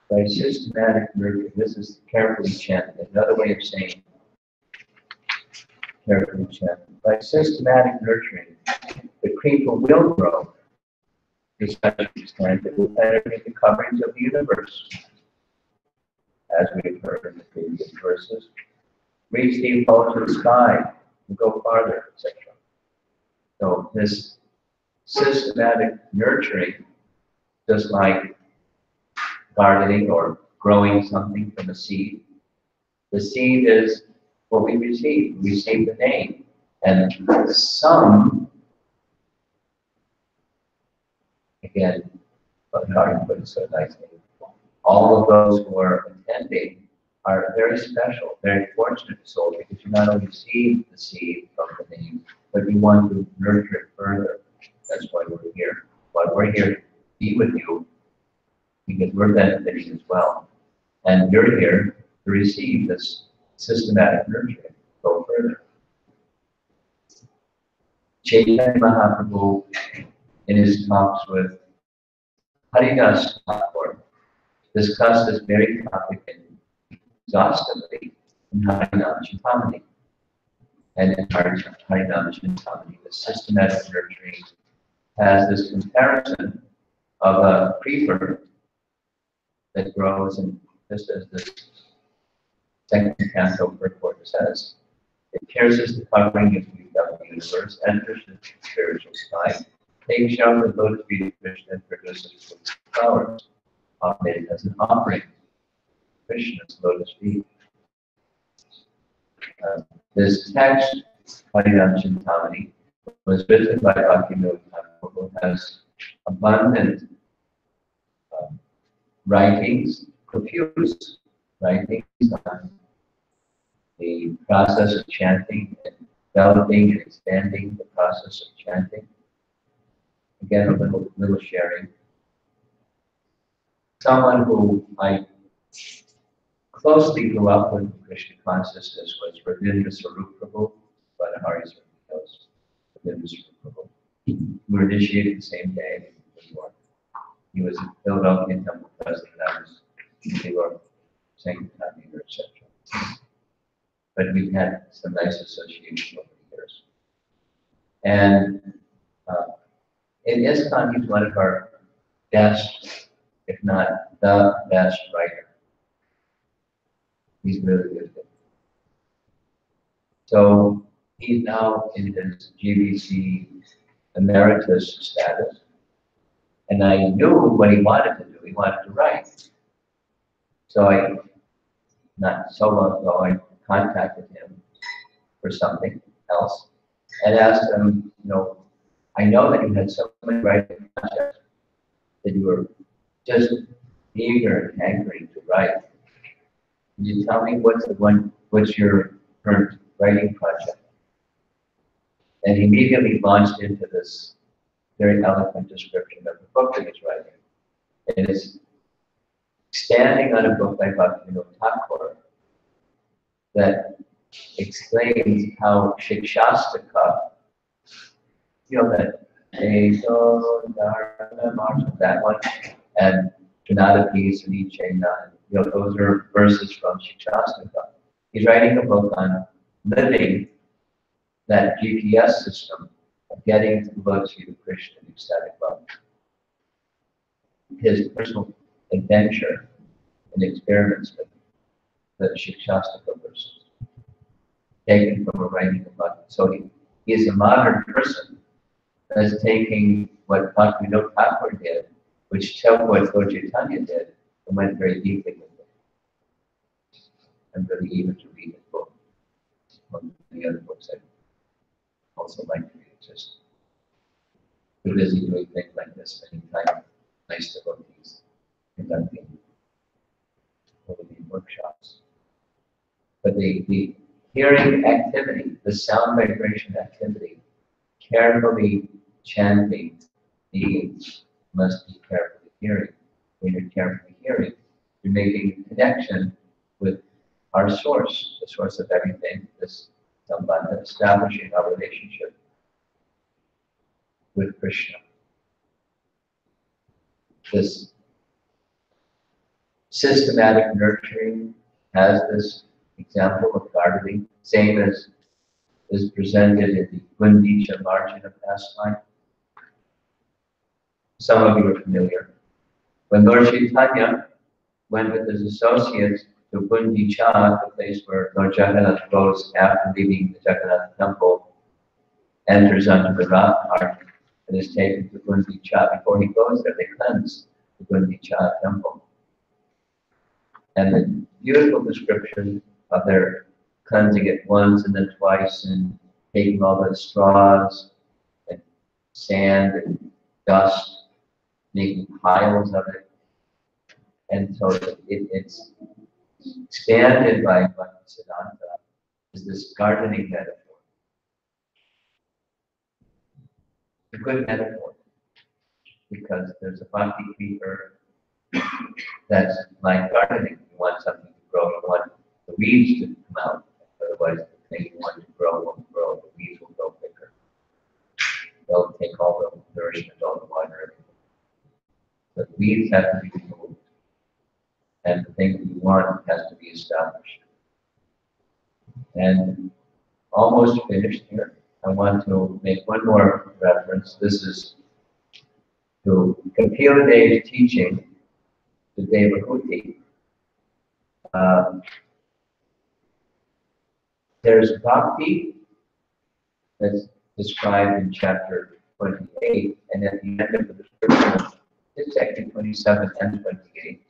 By systematic nurturing, this is carefully chanted. Another way of saying carefully chanted. By systematic nurturing, the Kripa will grow to such an extent that it will penetrate the coverings of the universe, as we've heard in the previous verses, reach the ultimate sky, and go farther, etc. So this systematic nurturing, just like gardening or growing something from a seed, the seed is what we receive. We receive the name. And some, again, but Harding put it so nicely, all of those who are attending are very special, very fortunate souls, because you not only receive the seed from the name, but you want to nurture it further. That's why we're here. Why we're here to be with you, because we're benefiting as well. And you're here to receive this systematic nurturing. Go further. Chaitanya Mahaprabhu, in his talks with Haridas Thakur, discussed this very topic exhaustively in Harinam Chintamani. And in Harinam Chintamani, the systematic nurturing has this comparison of a creeper that grows, and just as the second canto purport says, it pierces the covering of the universe, enters the spiritual sky, takes shelter of the lotus feet of Krishna, and produces flowers, offered as an offering. Krishna's lotus feet. This text, Harinam Chintamani, was written by Bhaktivinoda Thakur, who has abundant writings, profuse writings on the process of chanting, and developing and expanding the process of chanting. Again, a little sharing. Someone who I closely grew up with Krishna consciousness was Ravindra Swarup Prabhu, Bada knows Ravindra Swarup Prabhu. We were initiated the same day in New York. He was in Philadelphia Temple President, I was in New York, Sankirtan, etc. But we had some nice association over the years. And in ISKCON, he's one of our best, if not the best writer. He's really good. So he's now in his GBC emeritus status. And I knew what he wanted to do. He wanted to write. So not so long ago, I contacted him for something else and asked him, I know that you had so many writing projects, that you were just eager and hankering to write. Can you tell me what's your current writing project? And he immediately launched into this very eloquent description of the book that he's writing. It is standing on a book by Bhaktivinoda Thakur that explains how Shikshastaka, that that one, and Janada-Peace and Ichena, those are verses from Shikshastaka. He's writing a book on living that GPS system of getting to the lotus feet of Krishna in ecstatic love. His personal adventure and experiments with the Shikshastaka verses, taken from a writing of Bhakti. So he is a modern person that's taking what Bhaktivinoda Thakur did, which what Lord Chaitanya did, and went very deeply with it. I'm really eager to read his book. One of the other books I also like to read. Just too busy doing things like this, spending time nice devotees, conducting workshops. But the hearing activity, the sound vibration activity, carefully chanting beings must be carefully hearing. When you're carefully hearing, We're making a connection with our source, the source of everything, this Bada, establishing our relationship with Krishna. This systematic nurturing has this example of gardening, same as is presented in the Gundicha Marjana pastime. Some of you are familiar. When Lord Chaitanya went with his associates to Gundicha, the place where Lord Jagannath goes after leaving the Jagannath temple, enters onto the Rath and is taken to Gundicha. Before he goes there, they cleanse the Gundicha temple. And the beautiful description of their cleansing it once and then twice and taking all the straws and sand and dust, making piles of it. And so it's expanded by Bhaktisiddhanta is this gardening metaphor. It's a good metaphor because there's a bhakti creeper that's like gardening. You want something to grow, you want the weeds to come out. Otherwise, the thing you want to grow won't grow. The weeds will grow quicker. They'll take all the nourishment, all the water. But weeds have to be removed. And the thing that you want has to be established. And almost finished here. I want to make one more reference. This is to Kapila Dev's teaching to Devahuti. There's bhakti that's described in chapter 28, and at the end of the description, it's actually 27 and 28,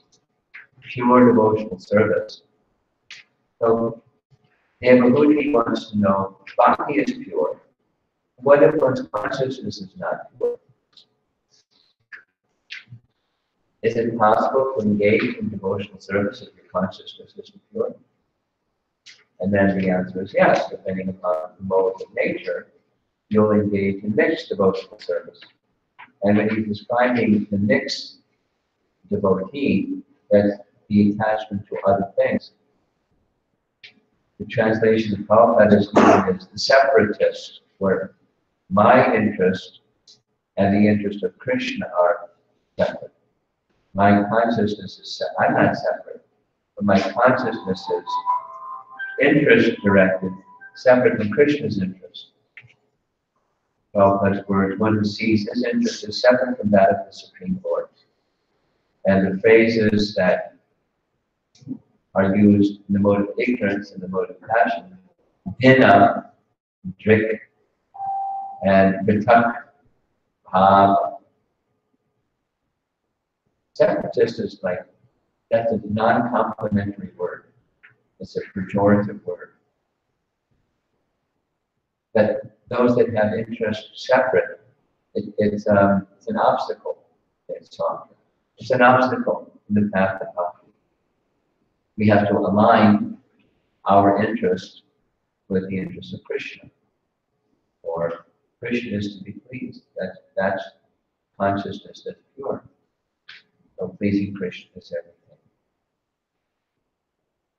pure devotional service. So Devahuti wants to know, bhakti is pure. What if one's consciousness is not pure? Is it possible to engage in devotional service if your consciousness isn't pure? And then the answer is yes, depending upon the modes of nature, you'll engage in mixed devotional service. And when he's describing the mixed devotee, that's the attachment to other things. The translation of Prabhupada is known as the separatist, where my interest and the interest of Krishna are separate. My consciousness is I'm not separate, but my consciousness is interest directed, separate from Krishna's interest. Prabhupada's words, one who sees his interest is separate from that of the Supreme Lord. And the phrases that are used in the mode of ignorance and the mode of passion, bhina, drik, and vitak, bhav. Separatist is like, that's a non-complimentary word. It's a pejorative word. That those that have interest separate, it's an obstacle. It's an obstacle in the path of bhakti. We have to align our interest with the interest of Krishna. Or Krishna is to be pleased. That's consciousness that's pure. So pleasing Krishna is everything.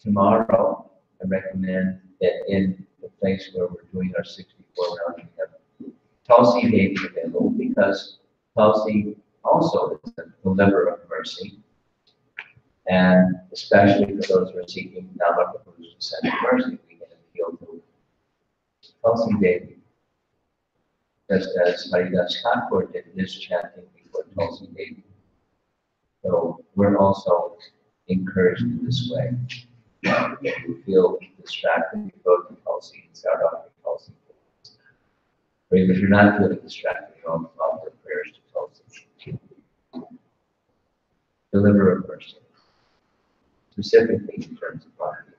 Tomorrow, I recommend that in the place where we're doing our 64 rounds, we have Tulsi Devi available because Tulsi also is the deliverer of mercy. And especially for those who are seeking Namaprabhu's descendant mercy, we can appeal to Tulsi Devi. Just as Haridas Thakur did his chanting before Tulsi Devi. So we're also encouraged in this way. If you feel distracted, you go to Tulsi and start off with Tulsi. Or even if you're not feeling distracted, you offer prayers to Tulsi. Deliver a mercy, specifically in terms of bhakti.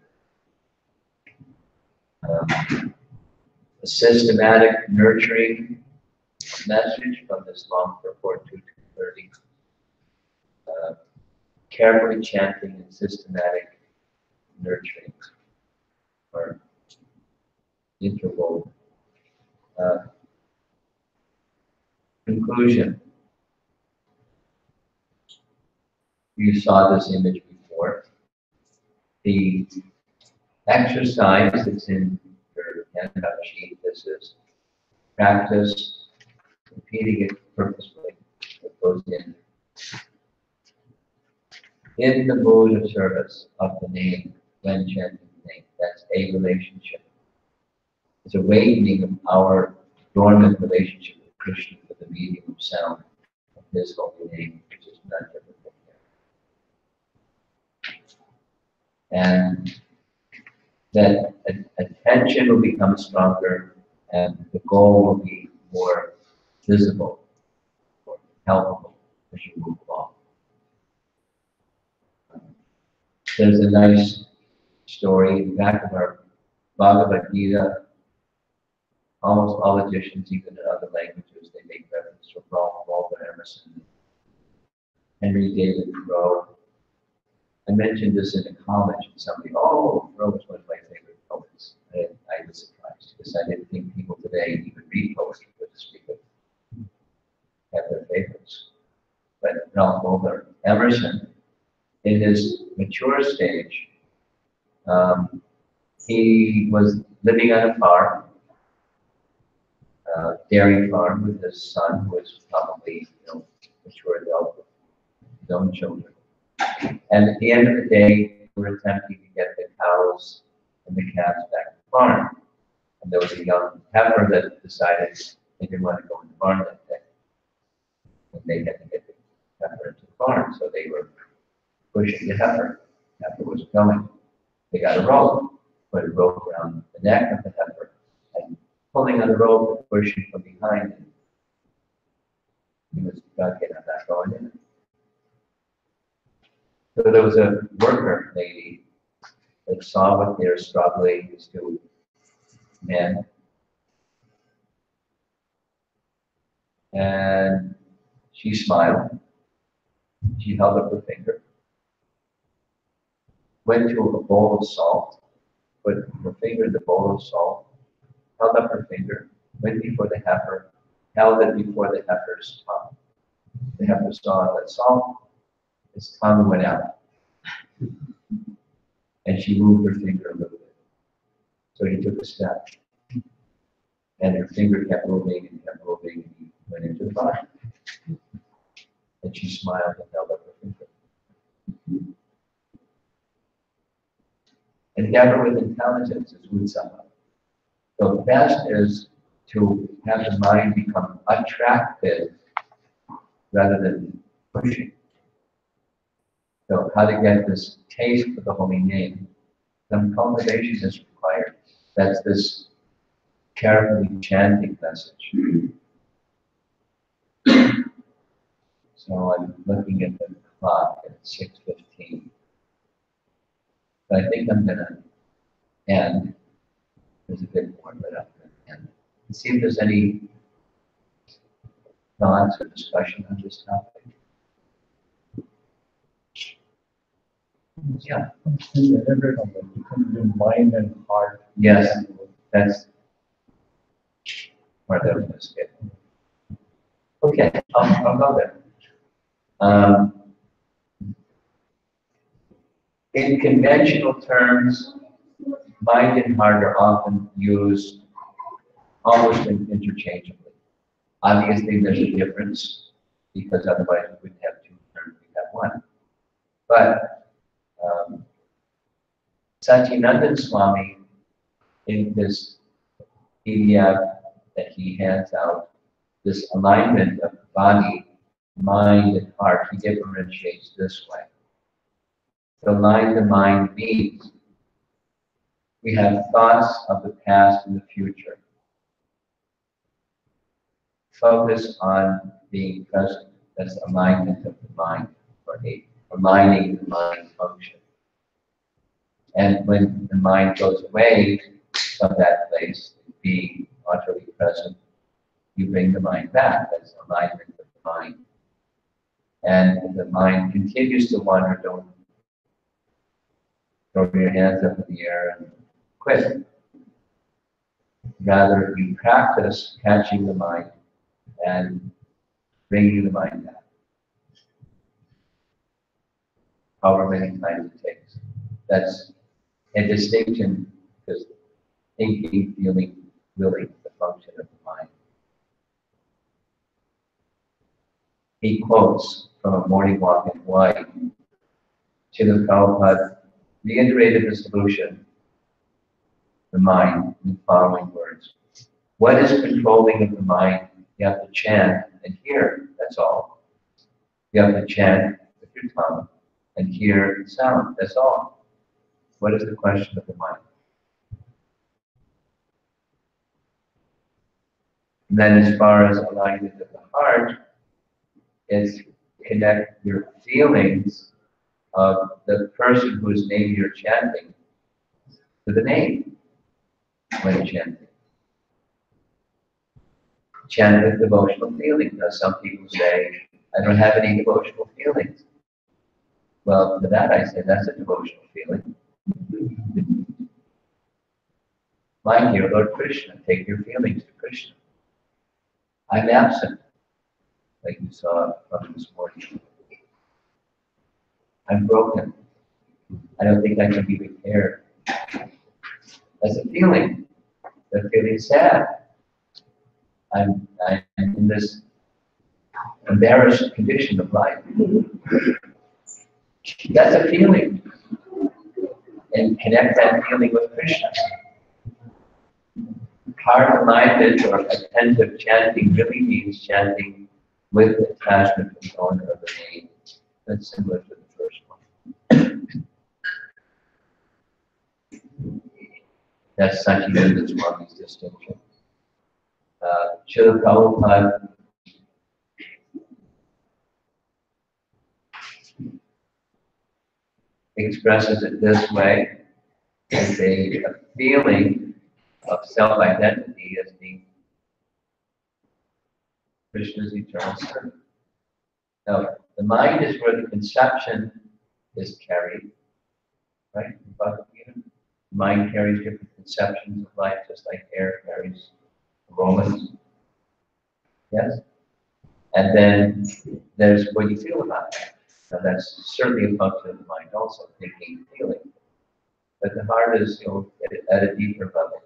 A systematic nurturing message from this long purport to 230. Carefully chanting and systematic nurturing or interval. Conclusion. You saw this image before. forth. The exercise that's in your handout sheet, this is practice repeating it purposefully. It goes in the mood of service of the name, when chanting the name. That's a relationship. It's awakening of our dormant relationship with Krishna for the medium of sound of His holy name, which is none different than here. And that attention will become stronger and the goal will be more visible, more helpful as you move along. There's a nice story in the back of our Bhagavad Gita. Almost all editions, even in other languages, they make reference to Ralph Waldo Emerson, Henry David Thoreau. I mentioned this in a college, and somebody, oh, Thoreau was one of my favorite poets. And I was surprised because I didn't think people today even read poetry, but to speak of have their favorites. But Ralph Waldo Emerson, in his mature stage, he was living on a farm, dairy farm, with his son, who was probably, mature adult with his own children. And at the end of the day, they were attempting to get the cows and the calves back to the farm. And there was a young heifer that decided they didn't want to go in the barn that day. And they had to get the heifer into the barn, so they were pushing the heifer. The heifer was going. They got a rope, put a rope around the neck of the heifer, and pulling on the rope and pushing from behind him. He was got to get him back going in. So there was a worker lady that saw what they were struggling, these two men. And she smiled. She held up her finger. Went to a bowl of salt, put her finger in the bowl of salt, held up her finger, went before the heifer, held it before the heifer's tongue. The heifer saw that salt, his tongue went out. And she moved her finger a little bit. So he took a step. And her finger kept moving, and he went into the fire. And she smiled and held up her finger. Endeavor with intelligence is utsama. So the best is to have the mind become attractive rather than pushing. So how to get this taste for the holy name, some cultivation is required. That's this carefully chanting message. So I'm looking at the clock at 6:15. But I think I'm gonna end. There's a bit more, but I'm gonna end. And see if there's any thoughts or discussion on this topic. Yeah. Mind and heart. Yes, that's part that was gonna skip. Okay, I'll go there. In conventional terms, mind and heart are often used almost interchangeably. Obviously, there's a difference because otherwise we wouldn't have two terms, we have one. But Satyananda Swami, in this PDF that he hands out, this alignment of body, mind, and heart, he differentiates this way. To align the mind means we have thoughts of the past and the future. Focus on being present. That's alignment of the mind, or aligning the mind function. And when the mind goes away from that place, being utterly present, you bring the mind back. That's alignment of the mind. And if the mind continues to wander, don't throw your hands up in the air and quit. Rather, you practice catching the mind and bringing the mind back. however many times it takes. That's a distinction, because thinking, feeling, willing, the function of the mind. He quotes from a morning walk in Hawaii. Srila Prabhupada reiterated the solution, the mind, in the following words. What is controlling of the mind? You have to chant and hear, that's all. You have to chant with your tongue and hear the sound, that's all. What is the question of the mind? And then as far as alignment of the heart, is connect your feelings of the person whose name you're chanting to the name when chanting. Chant with devotional feeling. Now some people say, I don't have any devotional feelings. Well, to that I say, that's a devotional feeling. My dear Lord Krishna, take your feelings to Krishna. I'm absent, like you saw from this morning. I'm broken. I don't think I can be repaired. That's a feeling. That feeling sad. I'm in this embarrassed condition of life. That's a feeling. And connect that feeling with Krishna. Hard-minded or attentive chanting really means chanting with attachment component of the name. That's similar to the first one. That's Satchidananda Swami's distinction. Srila Prabhupada expresses it this way, as a feeling of self-identity as being Krishna's eternal servant. Now, the mind is where the conception is carried, right? The mind carries different conceptions of life, just like air carries aromas. Yes? And then there's what you feel about it. Now, that's certainly a function of the mind also, thinking, feeling. But the heart is, at a deeper level.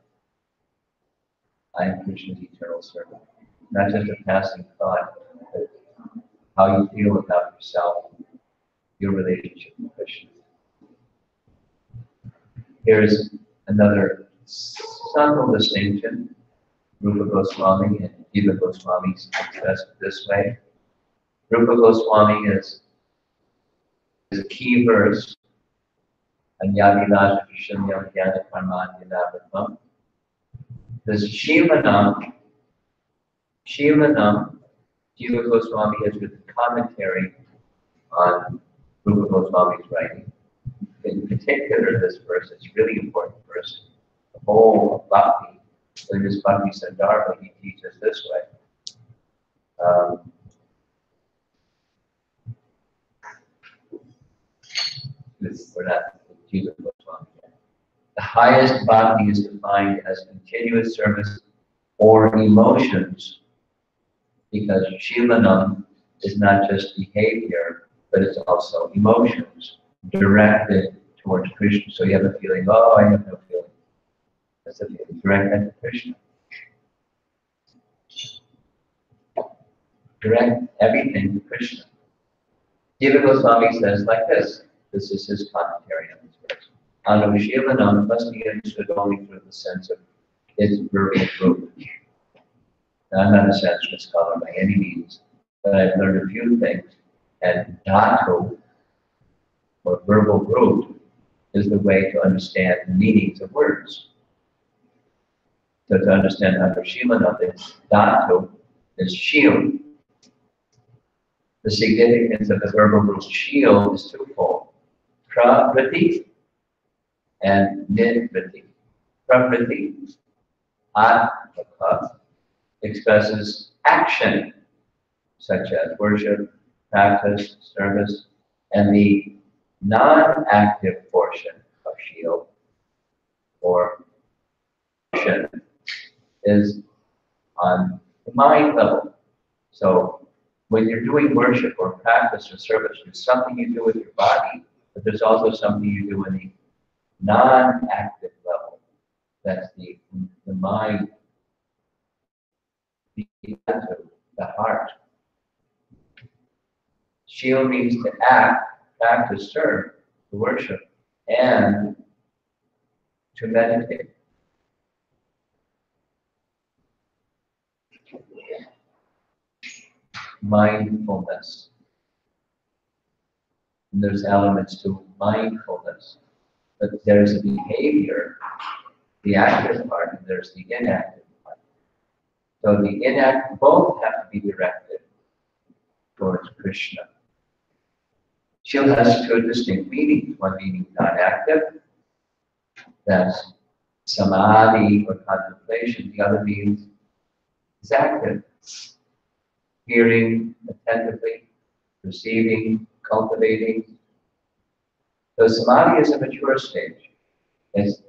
I am Krishna's eternal servant. Not just a passing thought, but how you feel about yourself, your relationship with Krishna. Here's another subtle distinction. Rupa Goswami and Jiva Goswami expressed it this way. Rupa Goswami is a key verse. Anyadilaja Vishamya Jnana Karmanyanavatmam. This Shivanam, Jiva Goswami has written commentary on Rupa Goswami's writing. In particular, this verse, it's a really important verse. The whole of Bhakti, in this Bhakti Sandarbha, he teaches this way. We're not Jiva Goswami yet. The highest bhakti is defined as continuous service or emotions, because Shivanam is not just behavior, but it's also emotions directed towards Krishna. So you have a feeling, oh, I have no feeling. That's a feeling directed to Krishna. Direct everything to Krishna. Jiva Goswami says like this. This is his commentary on this verse. Anushilanam must be understood only through the sense of its verbal fruit. Now, I'm not a Sanskrit scholar by any means, but I've learned a few things. And dhatu, or verbal root, is the way to understand the meanings of words. So to understand Anushilanam, its dhatu is shield. The significance of the verbal root shield is twofold. Prakriti and nidvriti. Prakriti, atmaka, expresses action, such as worship, practice, service, and the non-active portion of shield, or action, is on the mind level. So when you're doing worship or practice or service, there's something you do with your body But there's also something you do in the non-active level. That's the mind, the attitude, the heart. Shila means to act, practice, serve, to worship, and to meditate. Mindfulness. And there's elements to mindfulness, but there's a behavior, the active part, and there's the inactive part. So the inactive, both have to be directed towards Krishna. Shila has two distinct meanings. One meaning non-active, that's samadhi or contemplation. The other means is active, hearing attentively, receiving, cultivating. So samadhi is a mature stage. As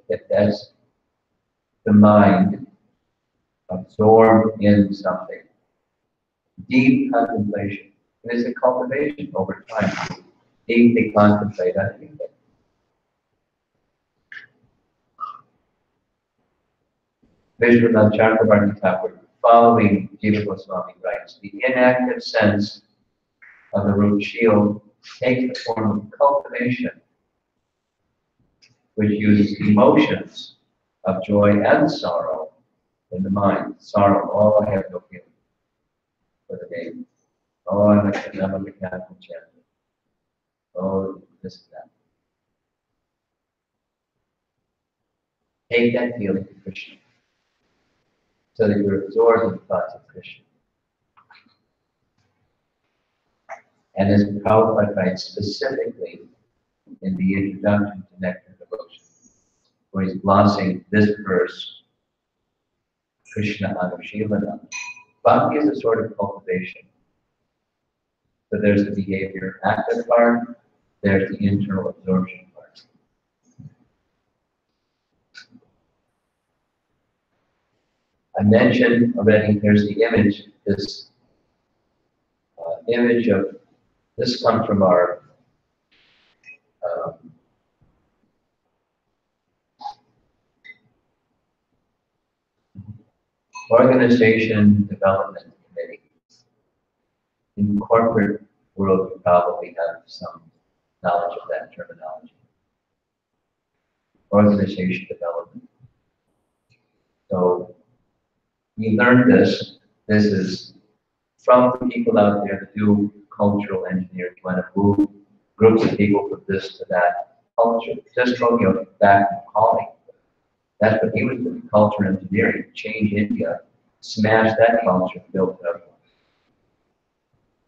the mind absorbed in something. Deep contemplation. And it's a cultivation over time. Deeply contemplate on anything. Vishwanath Chakravarti Thakur, following Jiva Goswami, writes, the inactive sense of the root shield takes the form of cultivation, which uses emotions of joy and sorrow in the mind. Sorrow, oh, I have no feeling for the name. Oh, I'm a mechanical champion. Oh, this and that. Take that feeling to Krishna, so that you're absorbed in the thoughts of Krishna. And as Prabhupada writes specifically in the introduction to Nectar Devotion, where he's glossing this verse, Krishna Anushilanam. Bhakti is a sort of cultivation. So there's the behavior active part, there's the internal absorption part. I mentioned already, there's the image, this image of, this comes from our Organization Development Committee. In corporate world, you probably have some knowledge of that terminology. Organization development. So we learned this. This is from the people out there that do cultural engineering. You want to move groups of people from this to that culture. Just from back to calling. That's what he was doing, culture engineering, change India, smash that culture, build it up.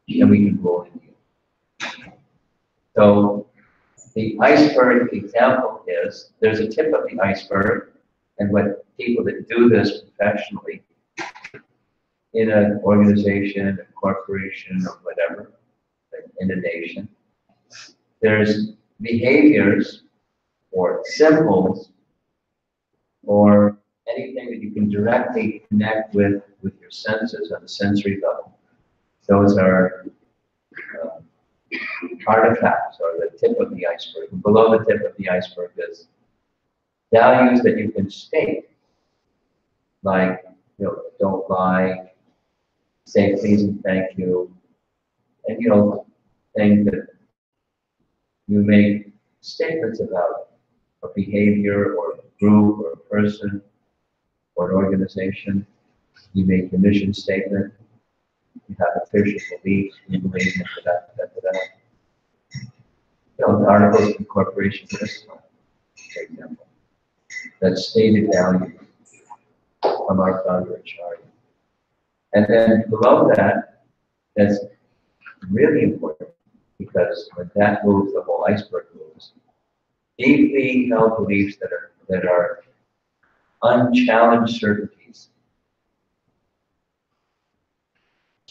And we can grow India. So the iceberg example is, there's a tip of the iceberg, and what people that do this professionally in an organization, a corporation, or whatever, in a nation, there's behaviors or symbols or anything that you can directly connect with your senses on the sensory level. Those are artifacts, or the tip of the iceberg. And below the tip of the iceberg is values that you can state, like, don't lie, say please and thank you, and things that you make statements about a behavior or a group or a person or an organization. You make a mission statement. You have official beliefs. You believe in that. The articles of incorporation, for example, that's stated value from our founder Acharya. And then below that, that's really important, because when that moves, the whole iceberg moves. Deeply held beliefs that are unchallenged certainties.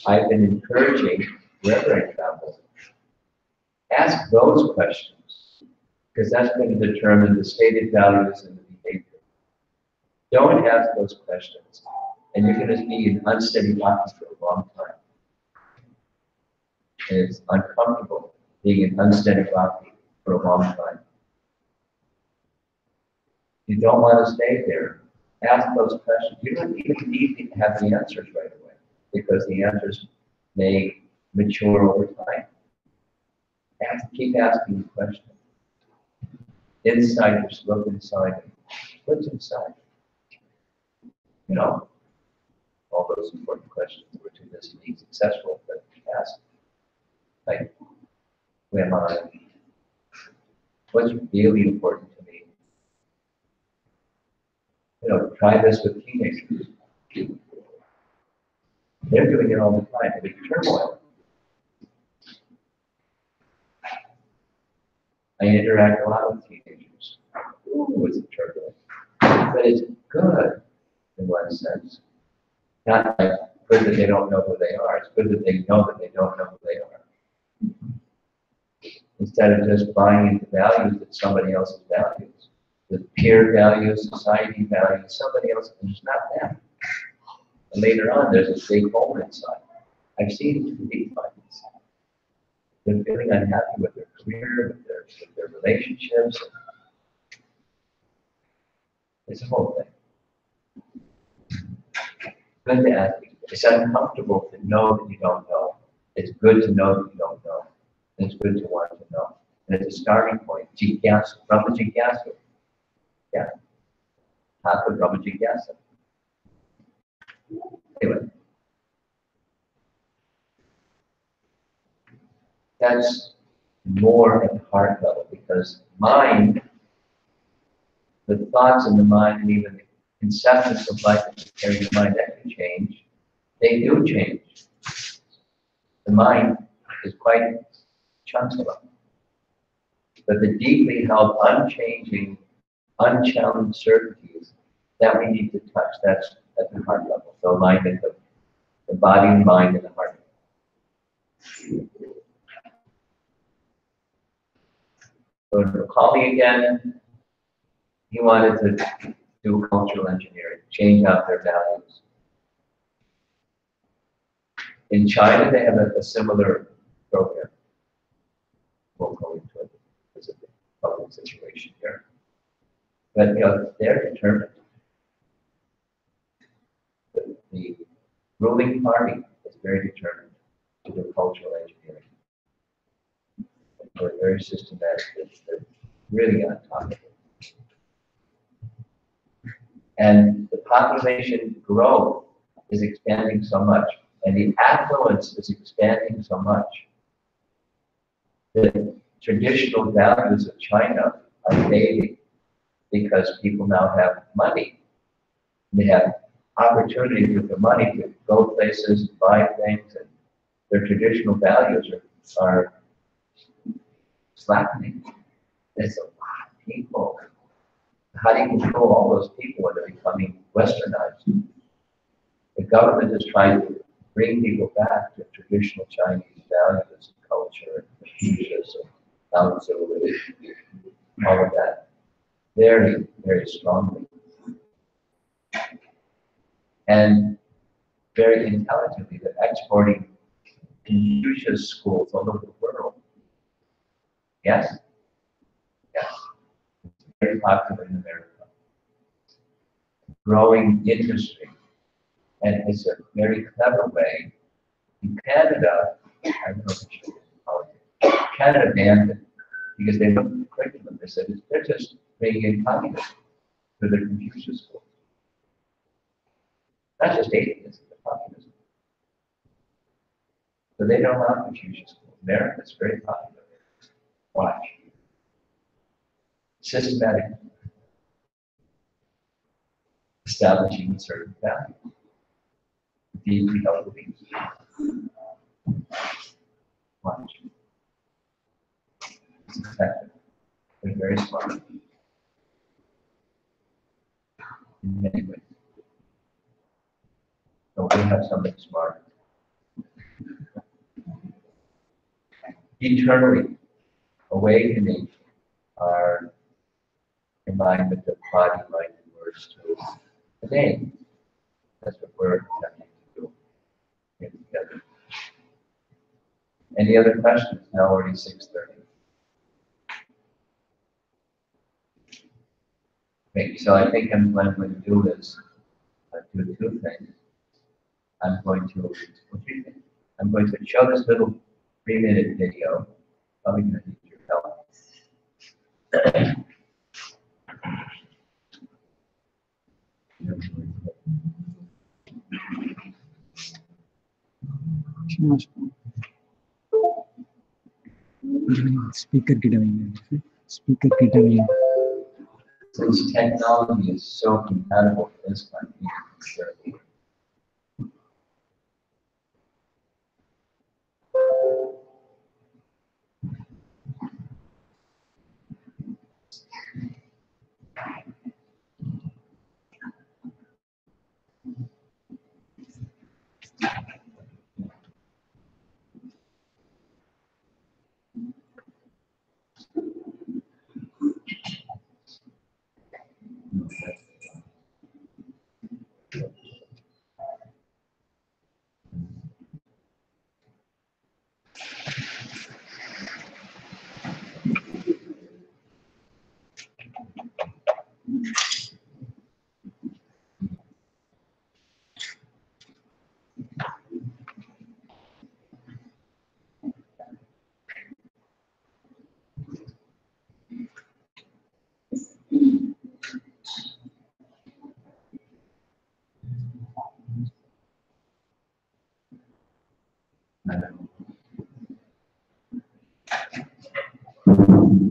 I've been encouraging wherever I travel, ask those questions, because that's going to determine the stated values and the behavior. Don't ask those questions, and you're going to be in unsteady bhakti for a long time. And it's uncomfortable being in unsteady bhakti. for a long time. You don't want to stay there. Ask those questions. You don't even need to have the answers right away, because the answers may mature over time. Keep asking the question. Inside, just look inside. What's inside? You know, all those important questions that we're too busy being successful, but ask. Like, who am I? What's really important to me? You know, try this with teenagers. They're doing it all the time. They're in turmoil. I interact a lot with teenagers. Ooh, it's turbulent. But it's good in one sense. Not like good that they don't know who they are. It's good that they know that they don't know who they are. Instead of just buying into values that somebody else's values. The peer values, society values, somebody else, and it's not them. And later on, there's a big hole inside. I've seen deep fights. They're feeling unhappy with their career, with their relationships. It's a whole thing. Good to ask. It's uncomfortable to know that you don't know. It's good to know that you don't know. And it's good to want to know. And it's a starting point. Jigyasu, Brahma Jigyasu. Yeah. Hatha Brahma Jigyasu. Anyway. That's more at the heart level, because mind, the thoughts in the mind, and even the conceptions of life that you carry in your mind, that can change. They do change. The mind is quite chanchala. But the deeply held, unchanging, unchallenged certainties that we need to touch, that's at the heart level. So alignment of the body and mind and the heart. So Kali again, he wanted to do cultural engineering, change out their values. In China, they have a similar program. We'll go into it because of the public situation here. But you know, they're determined. The ruling party is very determined to do cultural engineering. They're very systematic. They're really on top of it. And the population growth is expanding so much, and the affluence is expanding so much. The traditional values of China are fading because people now have money. They have opportunities with the money to go places, buy things, and their traditional values are slackening. There's a lot of people. How do you control all those people when they're becoming westernized? The government is trying to bring people back to traditional Chinese values and culture, and Confucius, and Lao Tzu, all of that, very, very strongly. And very intelligently, they're exporting Confucius schools all over the world. Yes? Yes. It's very popular in America. Growing industry. And it's a very clever way. In Canada, I don't know if it's politics. Canada banned it because they looked at the curriculum. They said they're just bringing in communism to their Confucius schools. Not just atheism, but communism. So they don't allow Confucius schools. America is very popular. Watch. Systematic. Establishing certain values. Deeply held beliefs. Watch. It's effective. They're very smart. In many ways. So we have something smart. Eternally awakening our alignment of body, mind, and words to today. That's what we're attempting to do here together. Any other questions? Now already 6:30. Okay, so I think what I'm going to do is do two things. I'm going to, what do you think? I'm going to show this little 3-minute video. Probably going to need your help. Speaker speaker kita. Since technology is so compatible with this kind of therapy.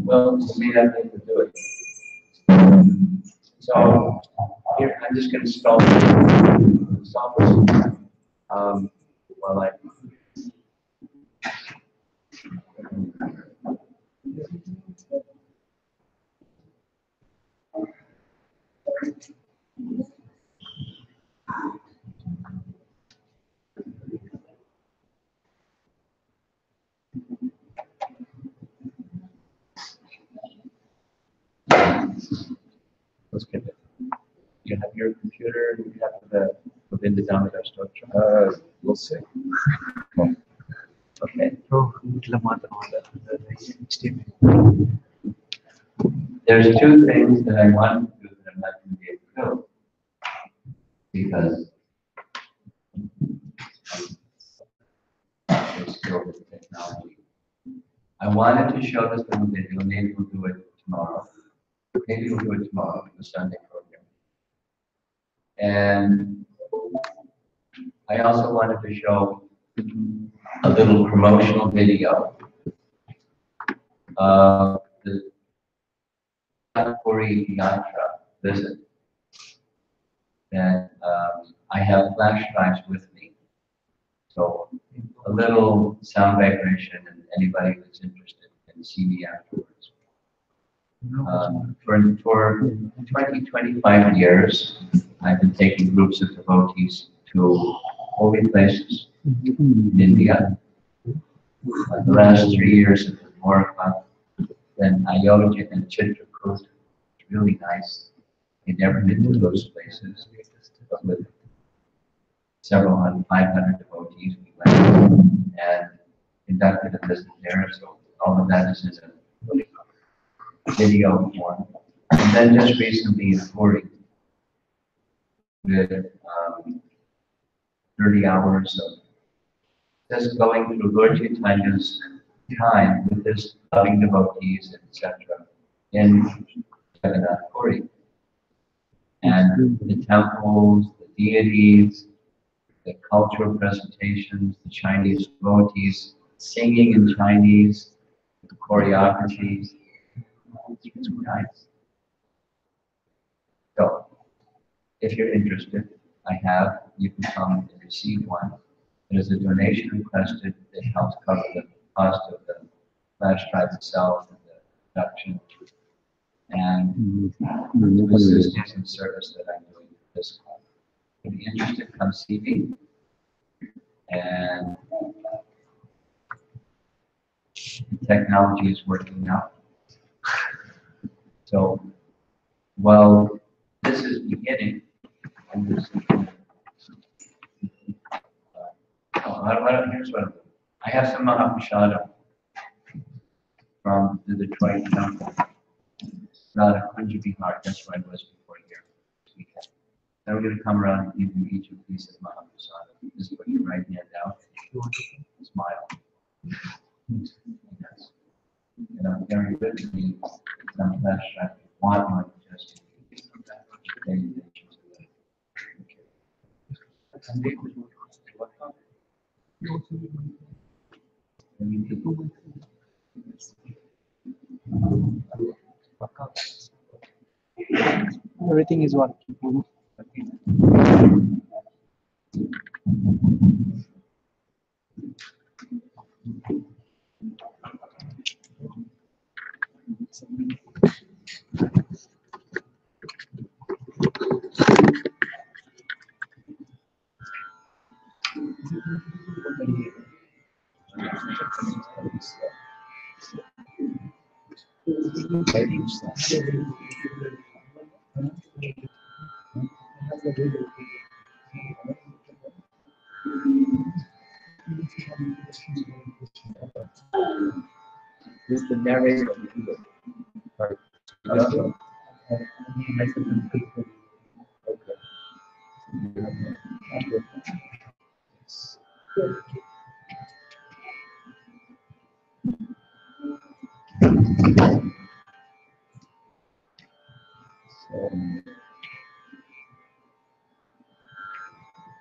Well, to me, I think to do it. So here, I'm just going to stop this while I. Let's get it. You have your computer, you have the within the Damodar structure. We'll see. Okay. Oh, There's two things that I want to do that I'm not going to be able to do because I'm skilled with technology. I wanted to show this little video, maybe we'll do it tomorrow. Maybe we'll do it tomorrow, the Sunday program. And I also wanted to show a little promotional video of the Puri Yatra visit. And I have flash drives with me. So a little sound vibration, and anybody that's interested can see me afterwards. For 20, 25 years, I've been taking groups of devotees to holy places in India. The last 3 years have been more fun than Ayodhya and Chitrakoot. It's really nice. I've never been to those places, but with several 500 devotees, we went and conducted a visit there. So all of that is in a video form. And then just recently in Puri, with 30 hours of just going through Lord Chaitanya's time with his loving devotees, etc., in Jagannath Puri. And the temples, the deities, the cultural presentations, the Chinese devotees singing in Chinese, the choreographies. It's nice. So, if you're interested, you can come and receive one. It is a donation requested that helps cover the cost of the flash drive itself and the production and the assistance and service that I'm doing for this club. If you're interested, come see me. And technology is working now. So, while this is beginning, and this here's what I'm doing. I have some Mahaprasada from the Detroit temple. Radha KirtanbyHis, that's where I was before here this weekend. Now we're going to come around and give you each a piece of Mahaprasad. Just put your right hand out. Smile. Yes. And I'm very good to be some flesh. I want my just pay attention to that. Everything is working. This is the narrator of the Buddha.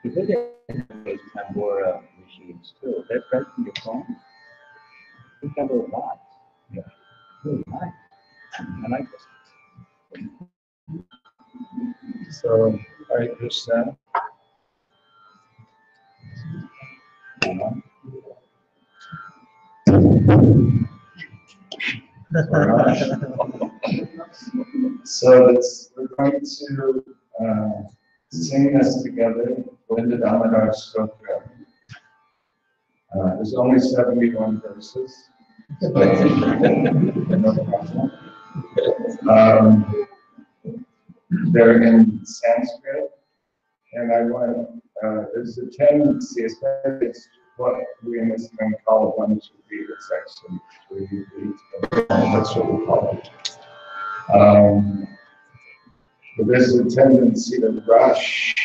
The Buddha has Tambora machines too. They're right from your phone. We have a lot. Yeah. Really nice. I like this. So, Hare Krishna. So we're going to sing this together, Govinda Damodar Stotra. There's only 71 verses. They're in Sanskrit, and I want, there's a tendency, especially it's what we in this thing call 1, 2, 3, it's actually 3 beats, but that's what we call it. But there's a tendency to rush.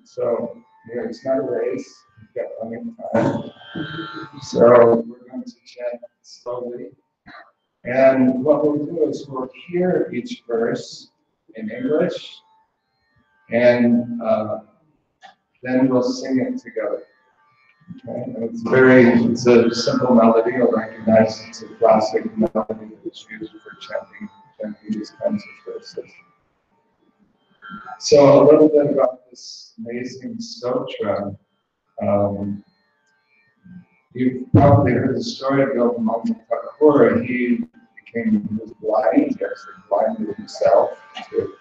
So, it's not a race, you've got plenty of time. So, we're going to chant slowly. And what we'll do is we'll hear each verse in English, and then we'll sing it together. Okay? And it's a simple melody. You'll recognize it's a classic melody that's used for chanting these kinds of verses. So a little bit about this amazing stotra. You've probably heard the story of Gopal Thakur. He was blind, he actually blinded himself to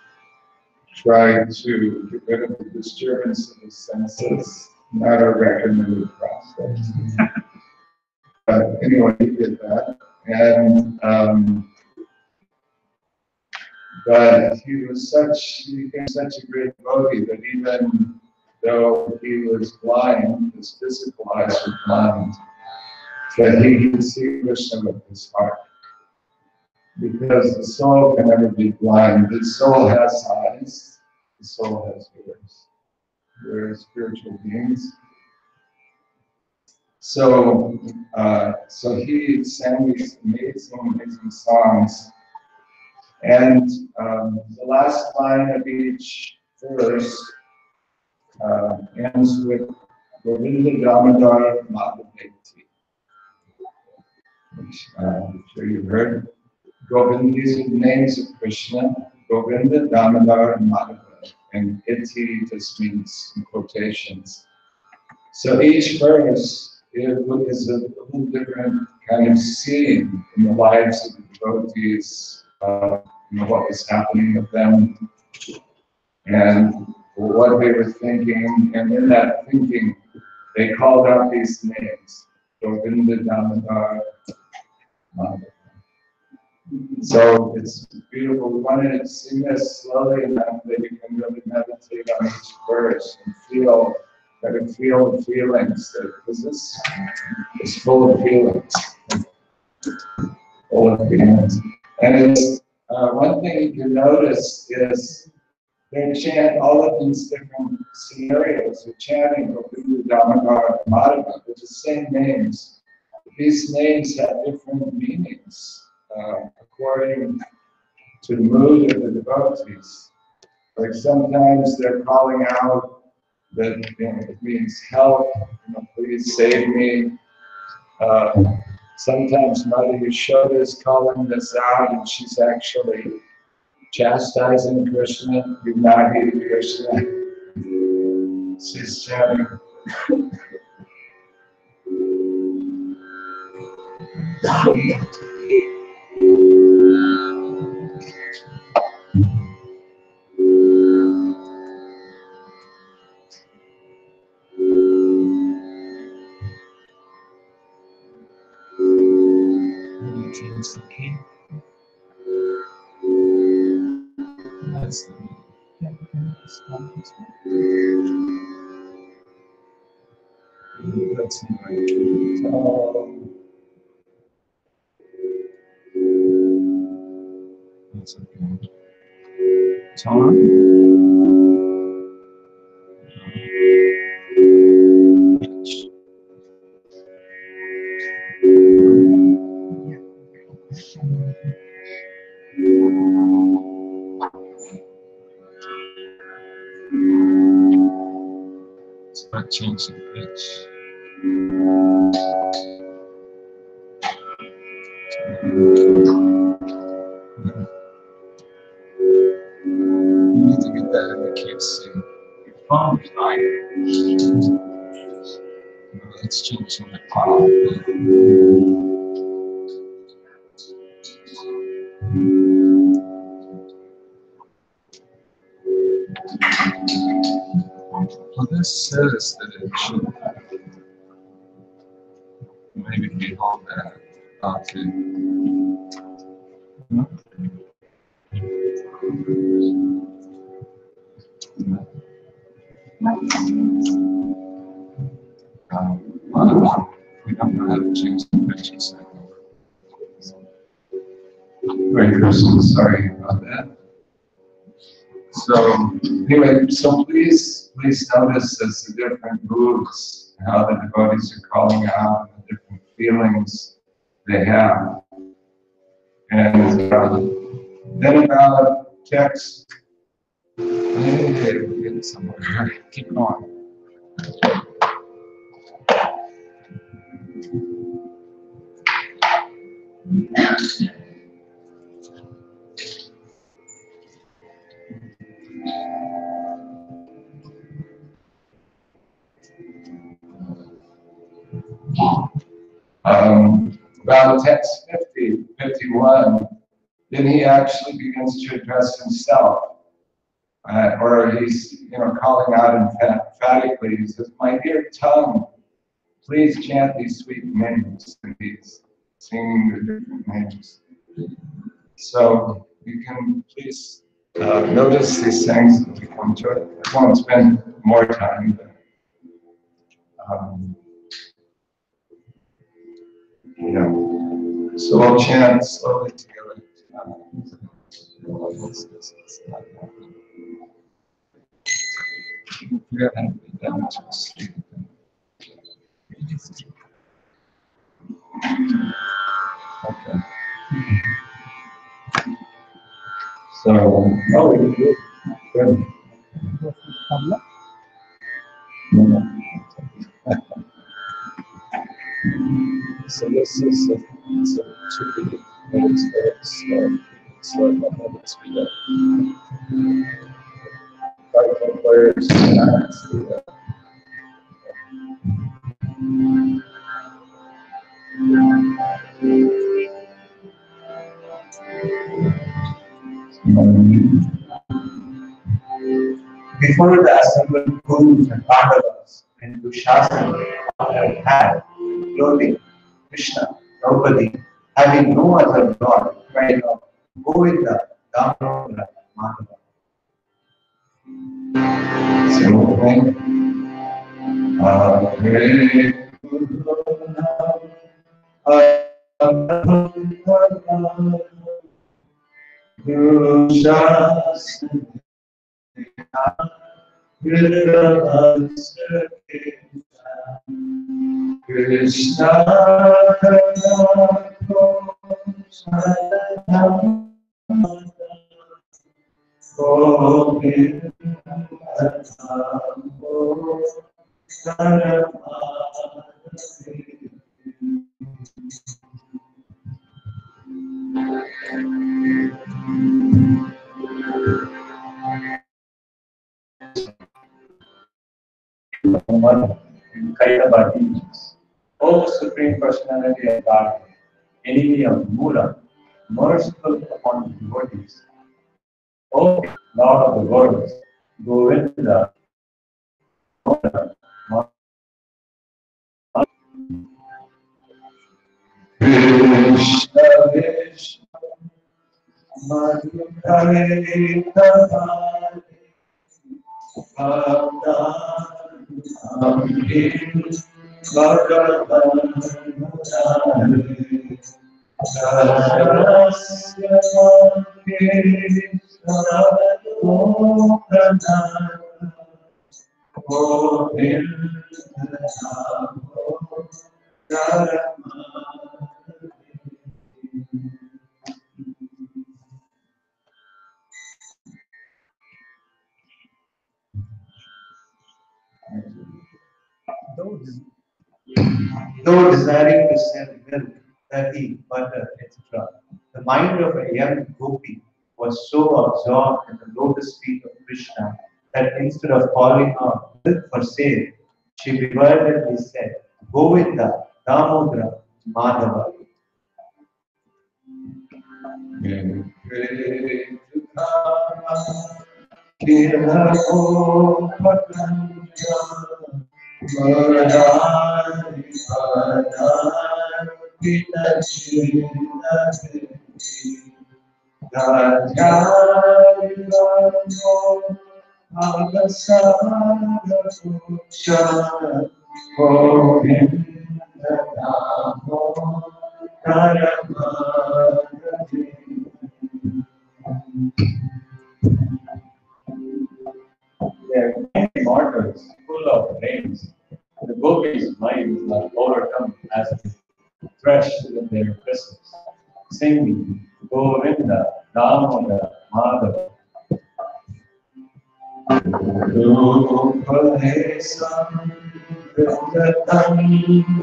try to get rid of the disturbance of his senses. Not a recommended process. But anyway, he did that. And but he became such a great devotee that even though he was blind, his physical eyes were blind, that he could see Krishna with his heart. Because the soul can never be blind. The soul has eyes, the soul has ears. We're spiritual beings. So he sang these amazing songs. And the last line of each verse ends with Govinda Damodar Madhavekti, which I'm sure you've heard. Govinda, these are the names of Krishna, Govinda, Damodar, and Madhava. And iti just means in quotations. So each verse is a little different kind of scene in the lives of the devotees, what was happening with them, and what they were thinking. And in that thinking, they called out these names, Govinda, Damodar, Madhava. So it's beautiful. We wanted to sing this slowly enough that you can really meditate on each verse and feel the feelings, because this is full of feelings. full of feelings. And it's, one thing you notice is they chant all of these different scenarios of chanting Govinda, Damodar, and Madhava with the same names. These names have different meanings according to the mood of the devotees. Like sometimes they're calling out that it means help, please save me. Sometimes Mother Yashoda is calling this out and she's actually chastising Krishna, Yunagi Krishna. She's chanting. Change the key. That's yeah, we can stop this one. That's my key. That's okay. Tom? Start changing pitch. You need to get that in the key of C. Your phone is higher. Let's change in the power. Well, this says that it should maybe be all that out to. We don't know how to change the pitches. Very Krishna, sorry about that. So anyway, so please notice as the different moods, how the devotees are calling out, the different feelings they have. And then about text, Okay, we're getting somewhere. All right, keep going. about text 51, then he actually begins to address himself. Or he's calling out emphatically. He says, "My dear tongue, please chant these sweet names." And he's singing the different names. So you can please notice these things as we come to it. I won't spend more time, but so we'll chant slowly together. We're going to be down to sleep. Okay. So, we did good. So this is a 2 minutes very slow movement speed up. Vital players speed up. Before the assembled Kurus and Pandavas and Dushasana had clothing, Krishna, Draupadi, having no other lord, cried out, Govinda, Damodara, Madhava. Same thing. Hare Krishna, Hare Krishna O Supreme Personality of God, enemy of Mula, merciful upon the devotees. O Lord of the worlds, Govinda, Krishna Vishnu, Madhurita, Though desiring to sell milk, dahi, butter, etc., the mind of a young gopi was so absorbed in the lotus feet of Krishna that instead of calling out milk for sale, she bewilderedly said, Govinda, Damodara, Madhava. Their many waters full of rains, the gopis' minds are overcome as they thresh with their presence, singing Govinda, Damodara, Madhava. Rupalesam Vrindatam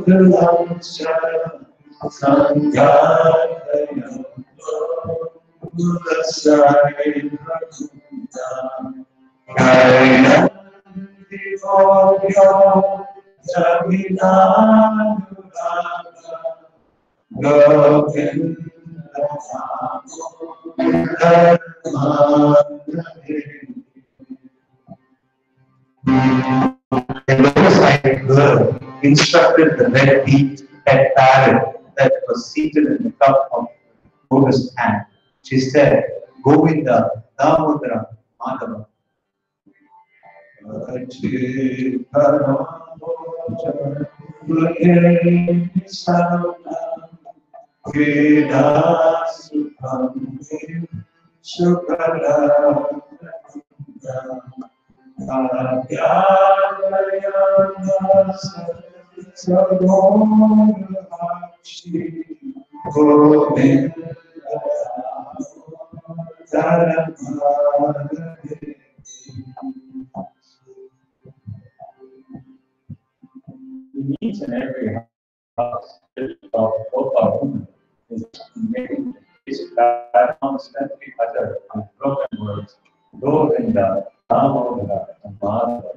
Vilamsya Sangyadayam Ulasai Bhakta Kaya Divodyo Jaminanuranga Govinda The lotus-eyed girl instructed the red-beaked pet parrot that was seated in the cup of lotus hand. She said, Govinda, Damodara, Madhava. In each and every house, the Gopa woman is making that constantly uttered with broken words, Govinda, Damodara, and Madhava.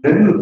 Little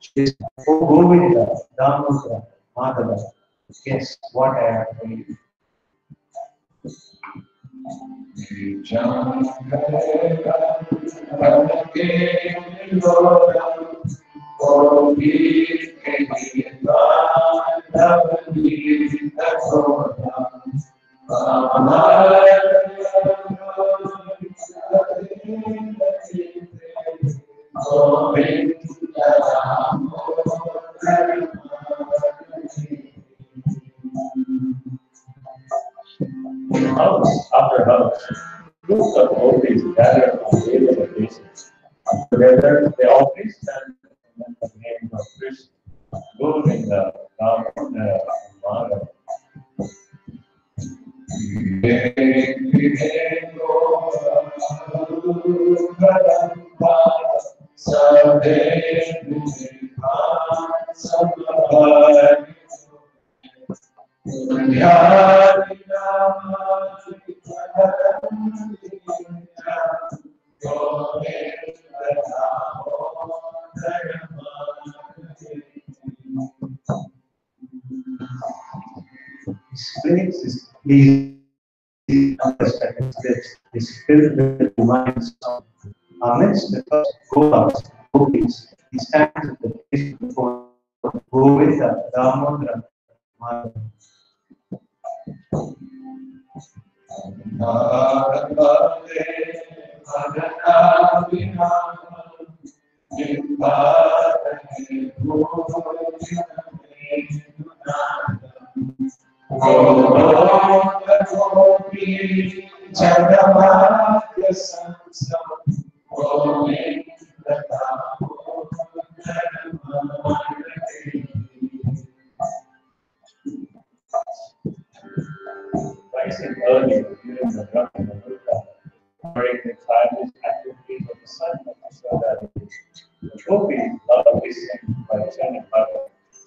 She's oh Govinda, Damodara, Madhava. Yes, what I have for you. House after house, groups of devotees gather on daily basis. Together, they always stand in the name of Krishna, Govinda, Damodara, Madhava. Space is please understand this is filled with divine sound. Amidst the first Gopas, gopis, he stands at the place before Govinda, Damodara, Madhava. Rising early during the Brahma Muhurta, during the childish activities of the sun, so that the gopis love listening by chanting Bada,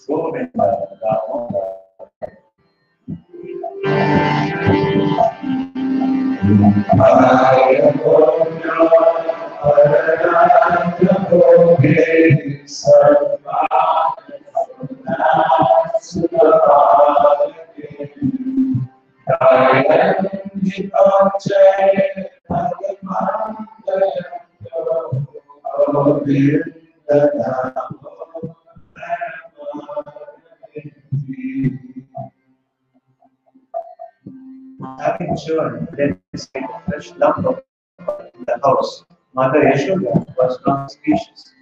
Govinda, Damodara. Having children, then inside a fresh lump of in the house. Mother Yashoda was not suspicious.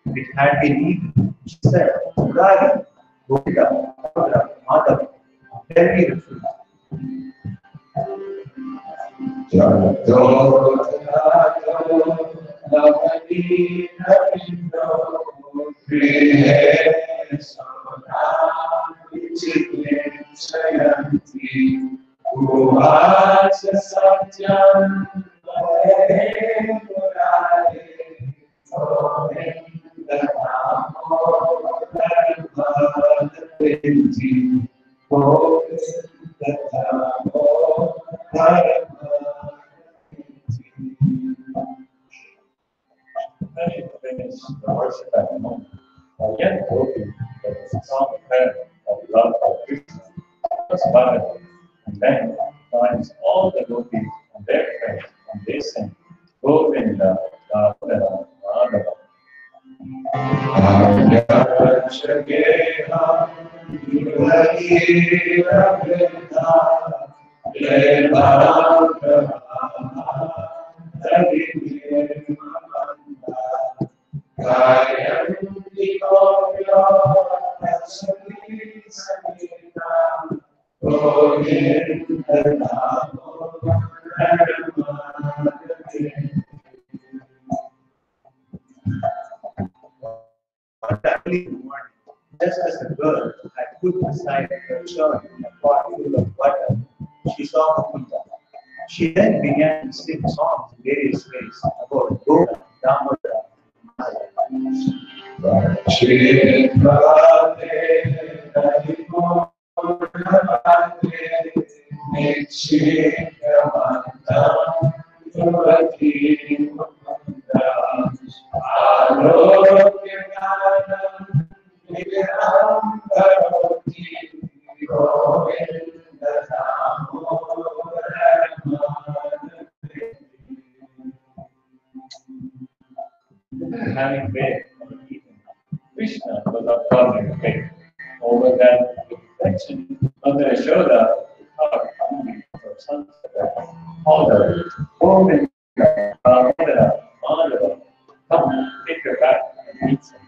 It had been eaten. She said, Rari, Govinda, Madhava, tell me the truth. Many finish the worship at the moment. Yet gopis, that is a strong parent of love for Krishna, was Bada, and then finds all the gopis and their friends, and they sing Govinda, Damodara, Madhava. Early in the morning, just as the girl had put aside her churn in a pot full of butter, she saw Mukunda. She then began to sing songs in various ways about Govinda, Damodara, having faith on the evening, Krishna was observing faith. Over that reflection, Mother Yashoda thought for sunset, all the Govinda, Bada, Bada, come, take her back and eat some.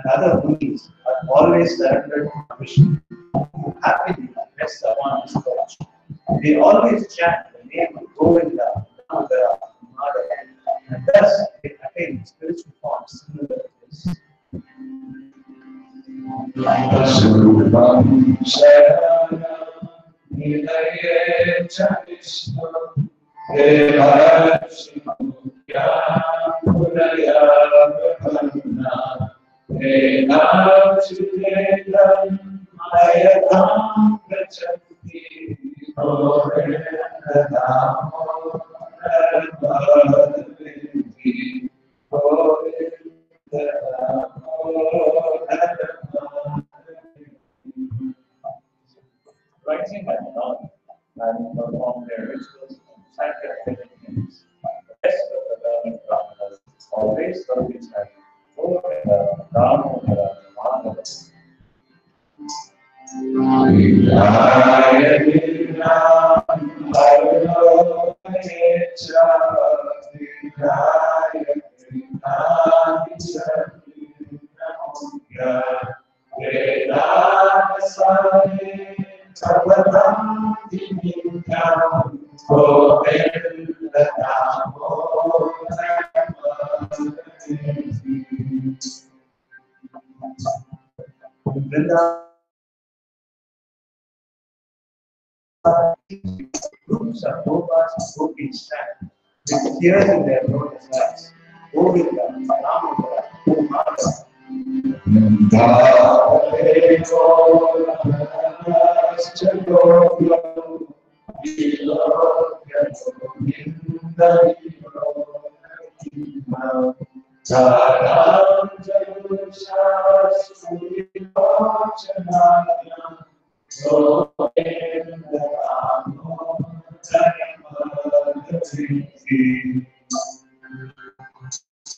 And other munis are always surrendered to Krishna, who happily rests upon his couch. They always chant the name of Govinda, Damodara, Madhava, and thus they attain spiritual forms similar to this. Subham Sharanam Nilaye Chanishno Deva Shimukya Puraya Bhavana Deva Chudedam Mayadam Gachanti Govinda Damo Bhavavinti Govinda Damo Rising at dawn and perform their rituals and chant their hymns. The rest of the learning brahmanas always serve each other. Govinda, Damodara, Madhava. Groups of Gopas and Gopis stand with tears in their lotus eyes. Govinda, Damodara, Madhava.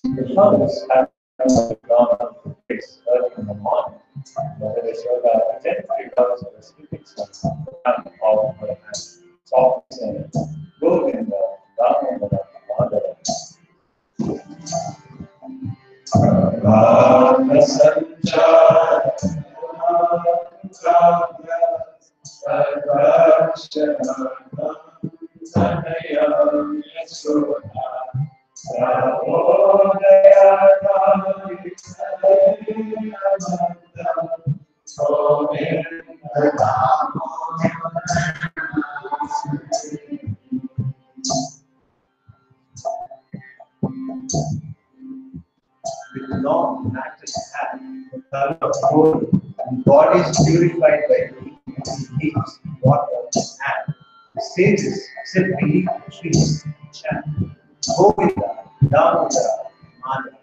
The fathers have gone on to place early in the morning. Mother Yashoda gently rubs the sleeping son of her hand, softly saying, Govinda, Damodara, Madhava. With long matted hair, color of gold, and bodies purified by heat, water, and sages sit beneath the trees and chant. Govinda, Damodara, Madhava.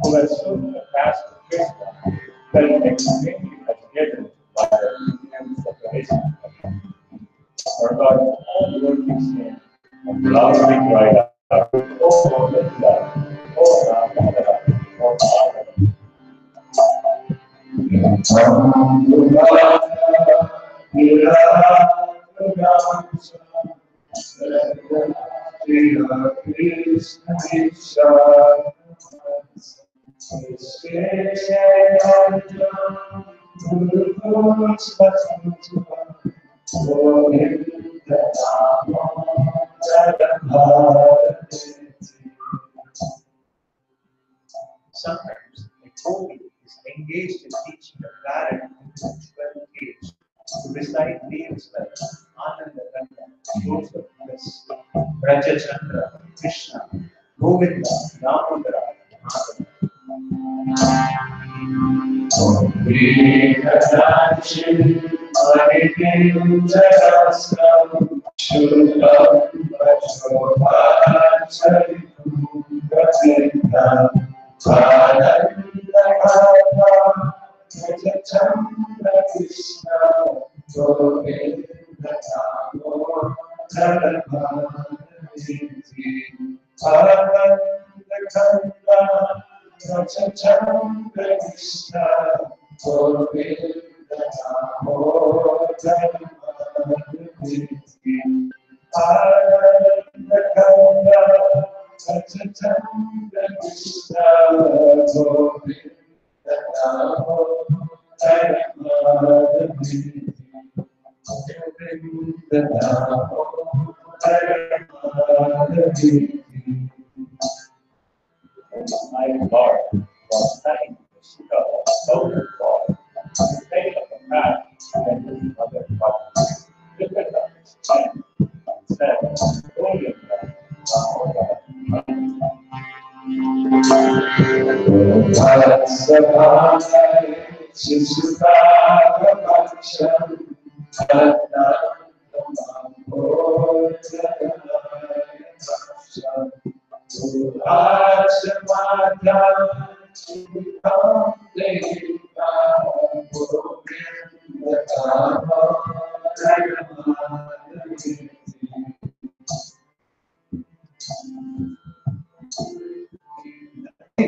Who has soon passed to Krishna, felt extremely agitated by the immense separation. Forgot all worldly sin and loudly cried out, Oh Govinda, Oh Damodara, Sometimes a devotee is engaged in teaching a parrot in a 12 cage to recite names like Ananda Ganga, Joseph Bliss, Braja Chandra, Krishna, Govinda, Damodara, my Lord was studying the Sutta of Southern God. The face of the man and his mother body. Lifted up his chin and said, Govinda,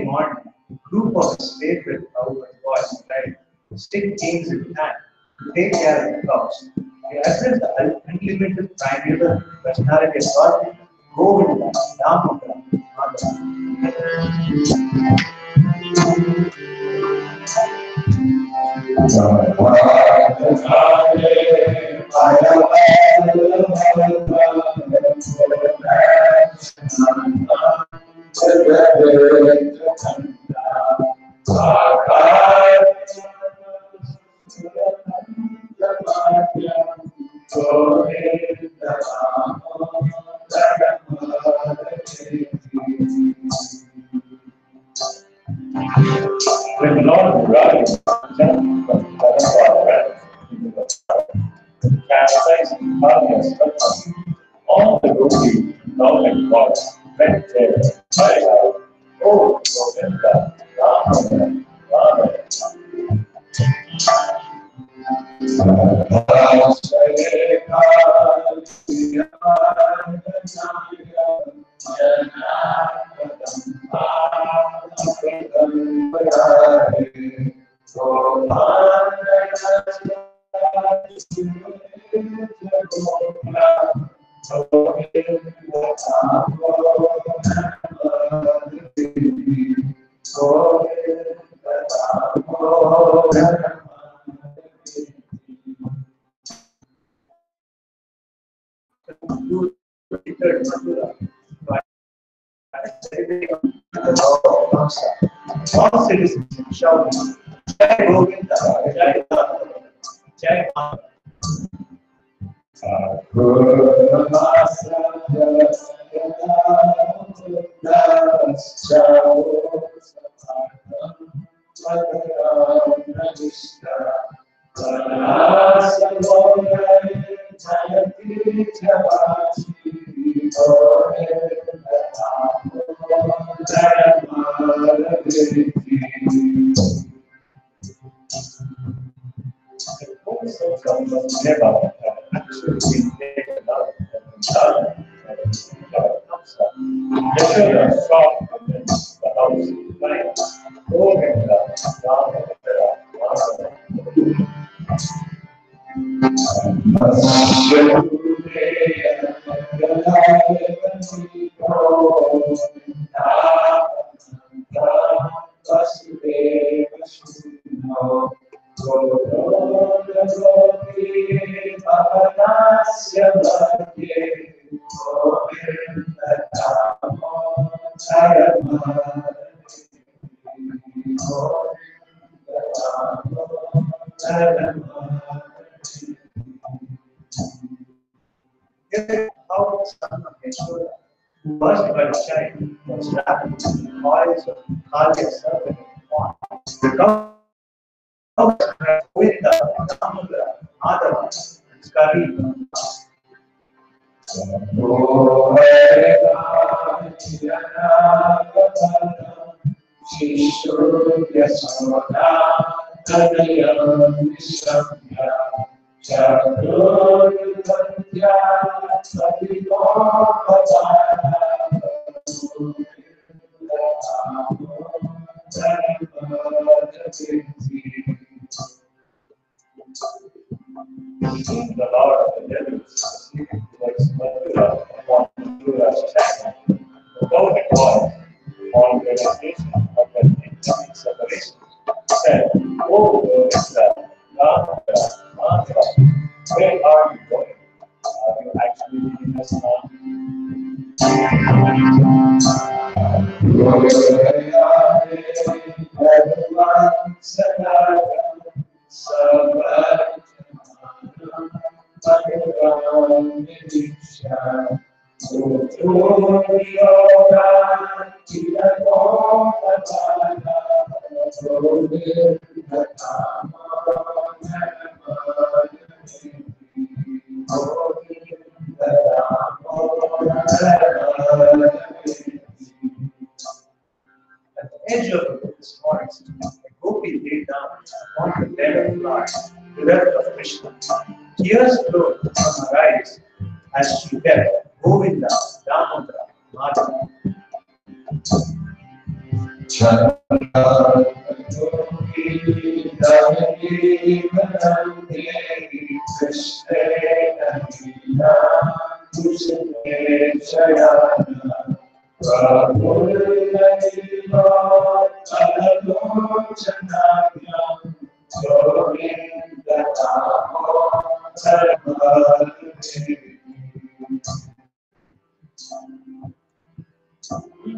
morning, a group of his favorite cowboy boys tried stick canes in hand to take care of the cows. They addressed the unlimited primeval personality of God, Govinda, Damodara, Madhava. When Lord Raj jumped from Bada into the capsizing Bada's structure, all the rookies, now like gods, went there, cried out, Oh, Govinda, Ramana, Ramana. All citizens shouting, Jai Govinda, Jai Damodara, Jai never actually taken out and done. Yashoda saw the house like Govinda, Damodara, Madhava. How the son of Yashoda, who was but a child, was wrapped in the toils of Kaliya serpent and fawn. The gods had Govinda, Damodara, Madhava, and Skari. The Lord of the Devils was Mathura upon Mathura's chapel. The golden boy, on realization of the incoming separation, said, "Oh, Govinda, Damodara, Madhava, where are you going? Are you actually leaving us now?" At the edge of this forest, a gopi lay down upon the bed of flowers, bereft of Krishna. Tears flowed from her eyes as she wept, Govinda, Damodara, Madhava.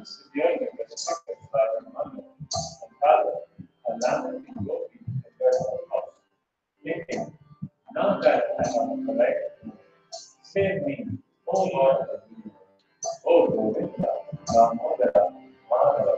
Severely respected by her mother and father, and landed in Gopi at their house, thinking, now that I am correct, save me, O Lord of the universe, O Govinda, Damodara, Madhava.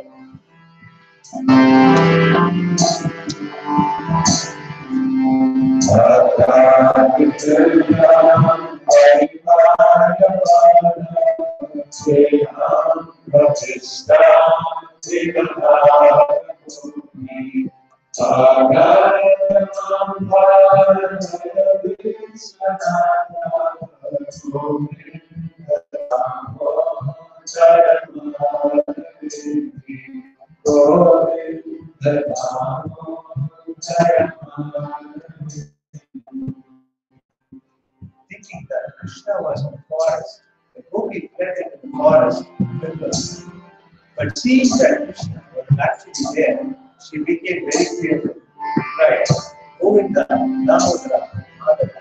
Thinking that Krishna was in the forest, the gopi fled into the forest with her. But seeing that Krishna was actually there, she became very fearful. Right? Govinda, Damodara, Madhava.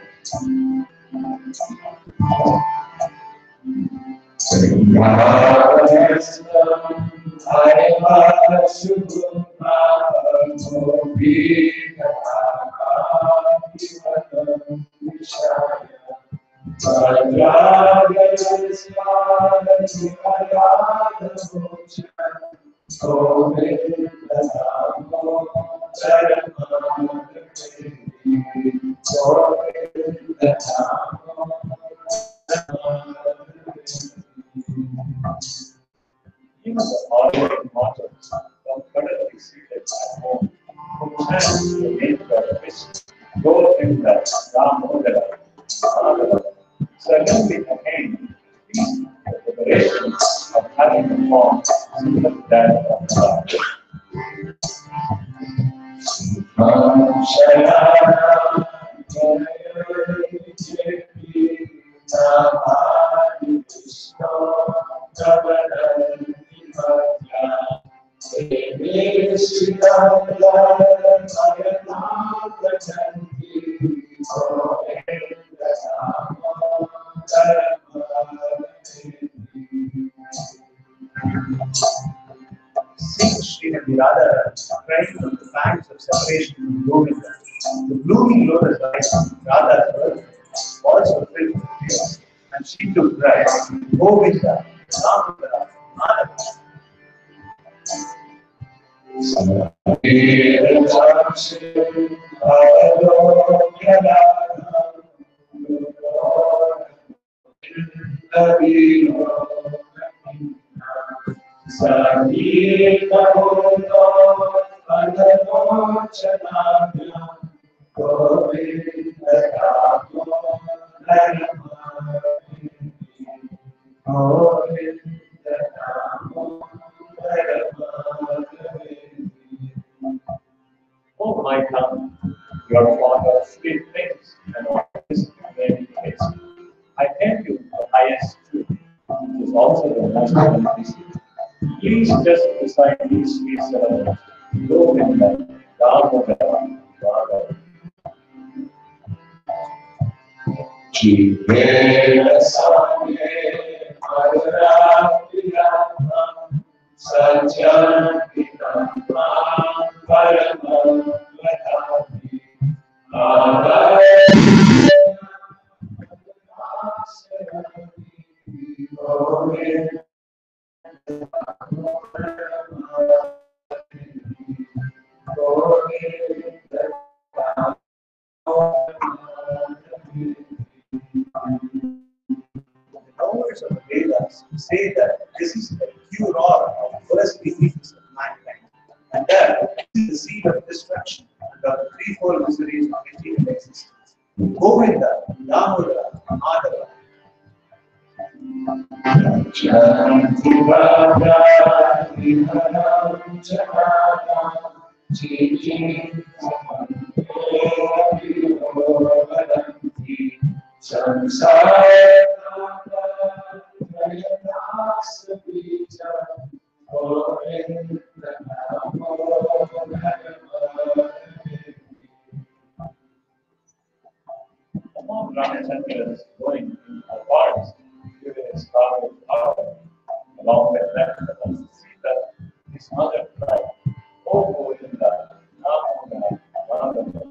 Even the ordinary mortals, comfortably seated at home, who chant the name of Krishna, Govinda, Damodara, Madhava, suddenly attained these liberations of having a form similar to that of God. Sing Sri and Bada crying on the banks of separation from Govinda. The blooming lotus like Radha's birth also filled with tears, and she took cry, Govinda, Damodara, Madhava. Oh my tongue, you are fond of sweet things and always very taste. I tell you the highest truth, which is also the most beneficial. Please just recite these sweet syllables. Govinda, Damodara, Bada. The knowledge of the Vedas say that this is the cure-all of first diseases of mankind, and that this is the seed of destruction and of the threefold miseries of material existence. Govinda, Damodara, Madhava. Among Ramachandra's going in a forest, during his travel out, along with them, Sita, his mother cried, "Oh Govinda, Damodara, Madhava."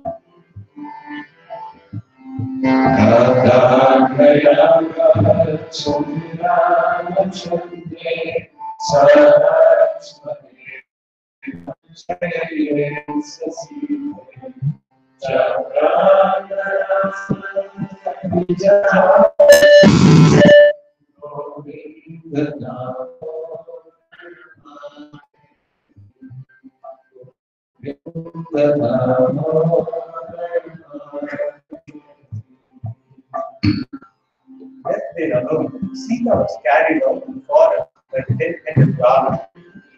Left there alone, Sita was carried out to the forest by the dead-headed Rama.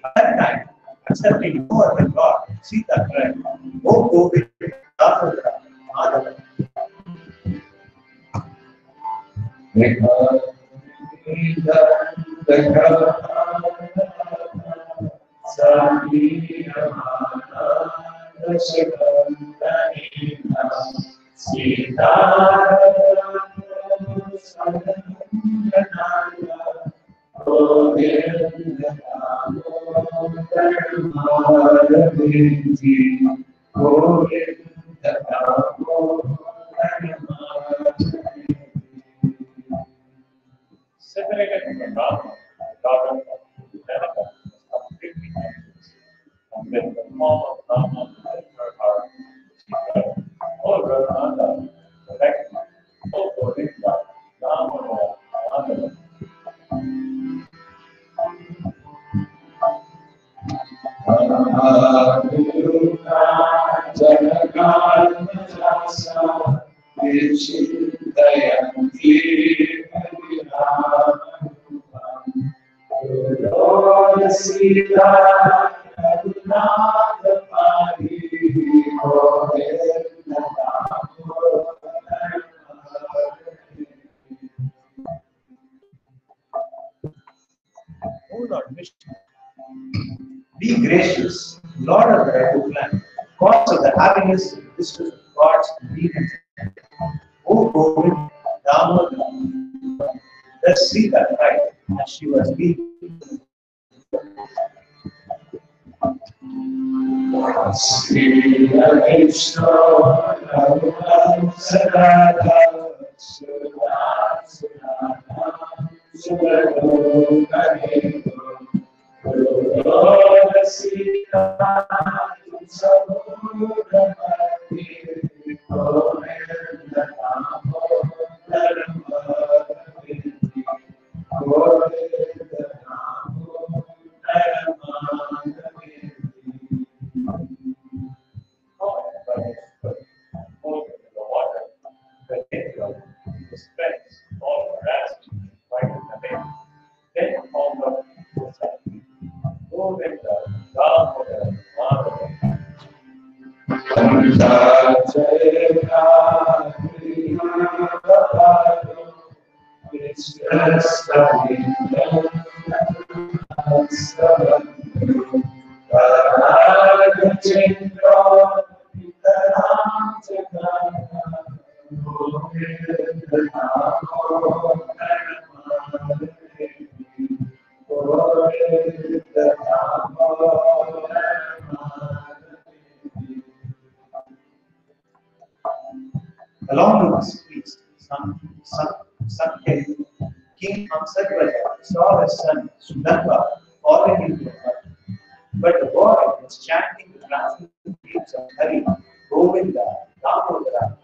At that time, accepting no other god, Sita cried, "O Govinda, Damodara, Madhava." Separated from Rama, the daughter of Janaka was completely helpless. And with the form of Rama in her heart, she cried, "Oh Raghunatha, protect me. Oh Govinda, Damodara, Madhava." O Lord Vishnu, be gracious, Lord of the Raghuplan. cause of the happiness and wisdom of God's obedience. Oh Govind, Damodar. Let's see that right as she was being. Along with this priest, King Amsarvaja saw his son Sudanga falling into a hut. But the boy was chanting the transcendental names of Hari, Govinda, Damodara,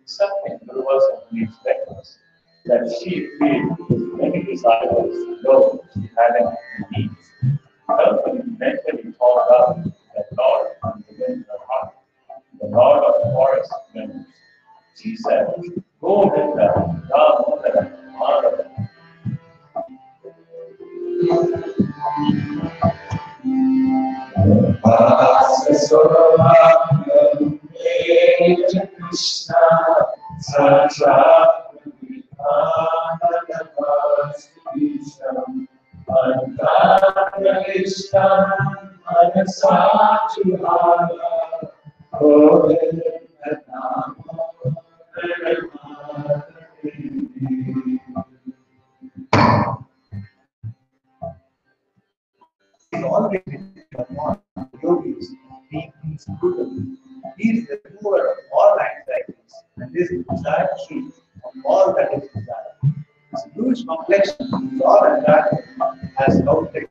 Something there was unexpected that she filled with many desires, though she hadn't any needs. Helping mentally called out that Lord within her heart, the Lord of forest members. She said, Go with them, Damodara, Madhava. Krishna, Sacha, Yogis, being inscrutable. He is the doer of all anxieties and is the desired truth of all that is desired. His bluish complexion is all and that has outlay.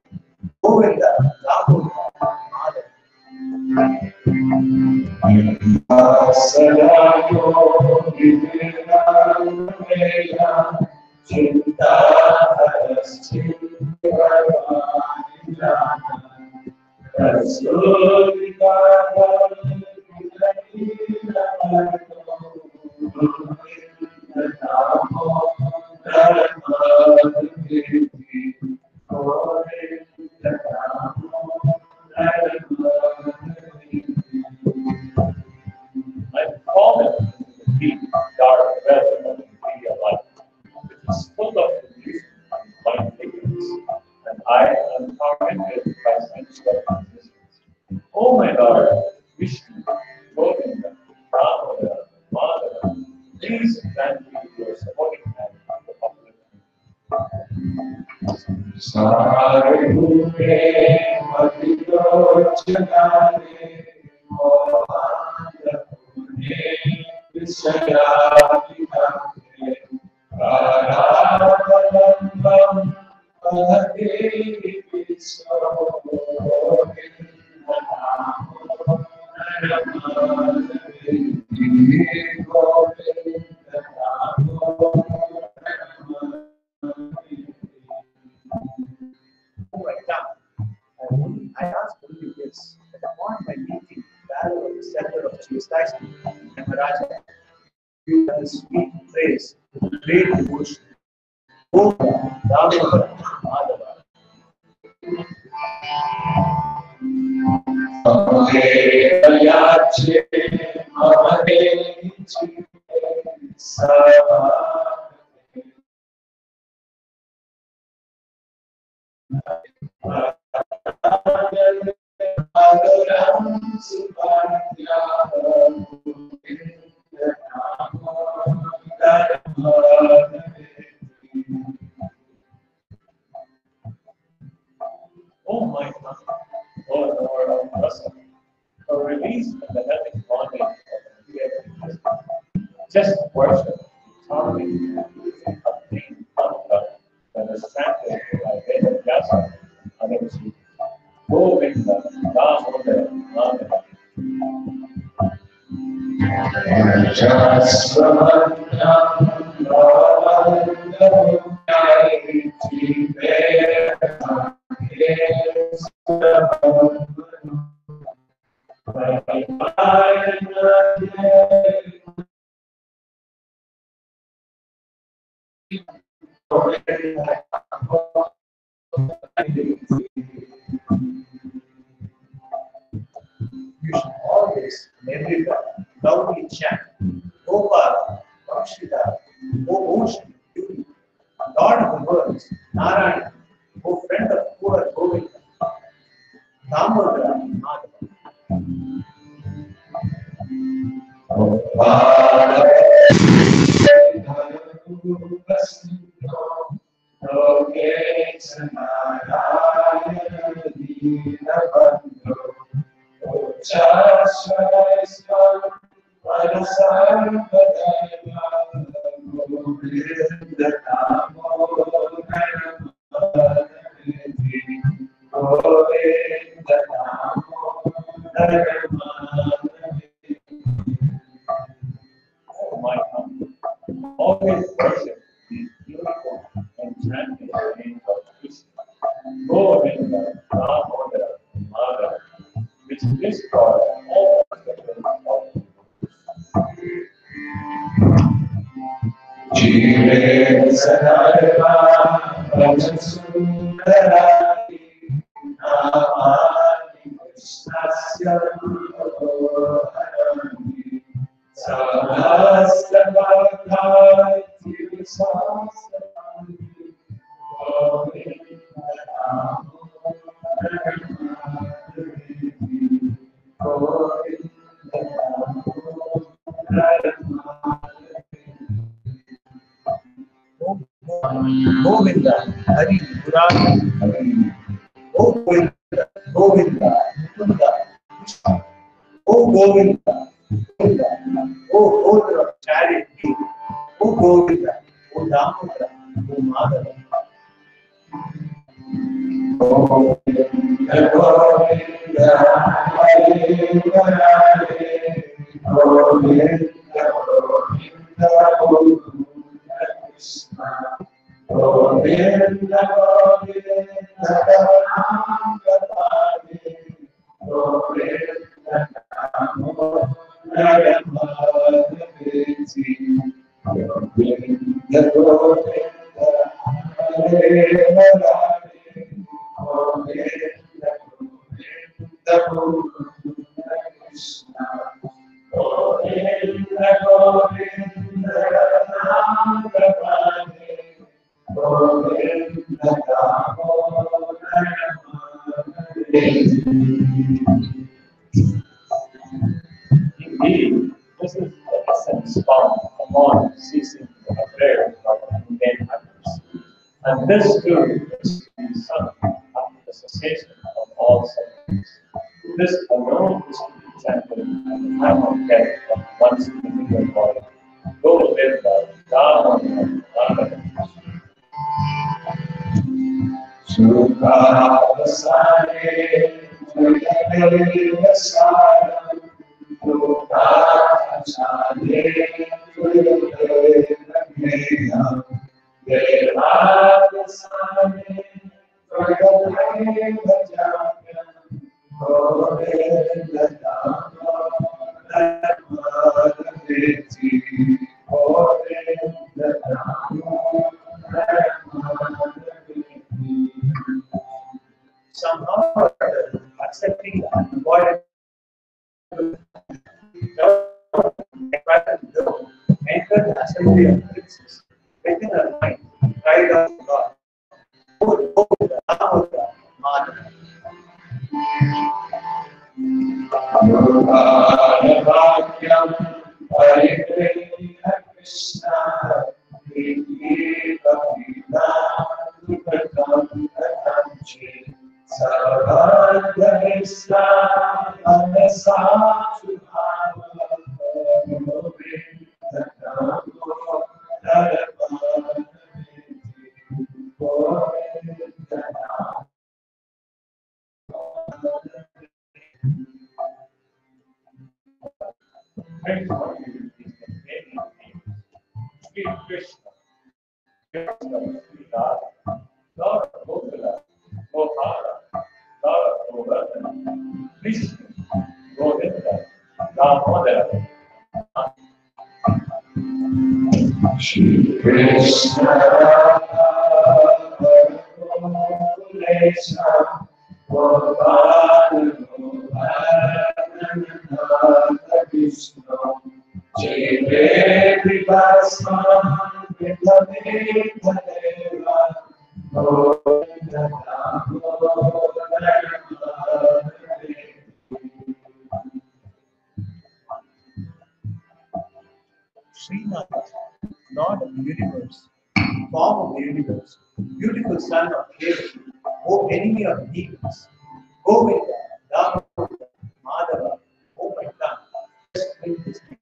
Govinda, Damodara, I'm fallen into the deep, dark well of the tree of life, which is full of confusion and blind ignorance, and I am tormented by sensual existence. Oh my Lord, Vishnu, Govinda, Damodara, Madhava, please grant me your supporting hand to uplift me. Sarvabhume Madhyojanane Mohandapune Visayadikate Radhavalambam Mahadevি Statue and Maharaja, you have the sweet praise, great devotion. Oh, Damodara, Madhava. Oh my God, oh Lord of mercy, for release from the heavenly bondage of fear, just worship, harmony, obtain comfort, and the strength by Veda Vyasa, Adamsi, Govinda, Damodara, Madhava. You should always, everywhere, loudly chant, Gopal, Vakshida, O ocean, beauty, Lord of the worlds, Narayana, O friend of poor Govinda, Damodara, Madhava. Oh my God, always worship these beautiful and chanting names of Krishna. Govinda, Damodara, Madhava, which destroy all obstacles of Jive Sadaiva Brahmasundari Namani Krishnasya Bhagavani Samastavadhai Tirasasavani Govinda Govinda, Hari, Murari, O Govinda, Govinda, Mukunda, Krishna, O Govinda, Govinda, O Holder of charity, O Govinda, O Damodara, O Madhava. Indeed, this is the essence found upon ceasing a prayer of mundane happiness. And this too is to be sung after the cessation of all sufferings. This alone is to be chanted at the time of death of one's individual body. Govinda, Damodara, Madhava. Indriya princess, within her mind, cried out to God, Govinda, Govinda, Madhava. Vakyam Hare Krishna Krishna Sarvadhyamisa Friends, what you do is the many things. Sri Krishna, Krishna, Sri Radha, Lord of Gokula, Gopala, Lord of Govardhana, Krishna, Govinda, Damodara, Shri Krishna Krishna Gopala Krishna Jai Vipasma Vipavitadeva Govinda Srinath, Lord of the universe, form of the universe, beautiful son of Deva, O enemy of demons, Govinda, Damodara, Madhava, O my tongue, just bring this name.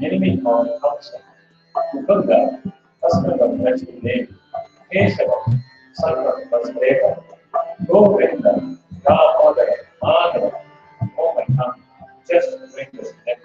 enemy called Kamsa, Mukunda, husband of Lakshmi Devi, Kesava, son of Vasudeva, Govinda, Damodara, Madhava, oh my tongue, just bring this neck.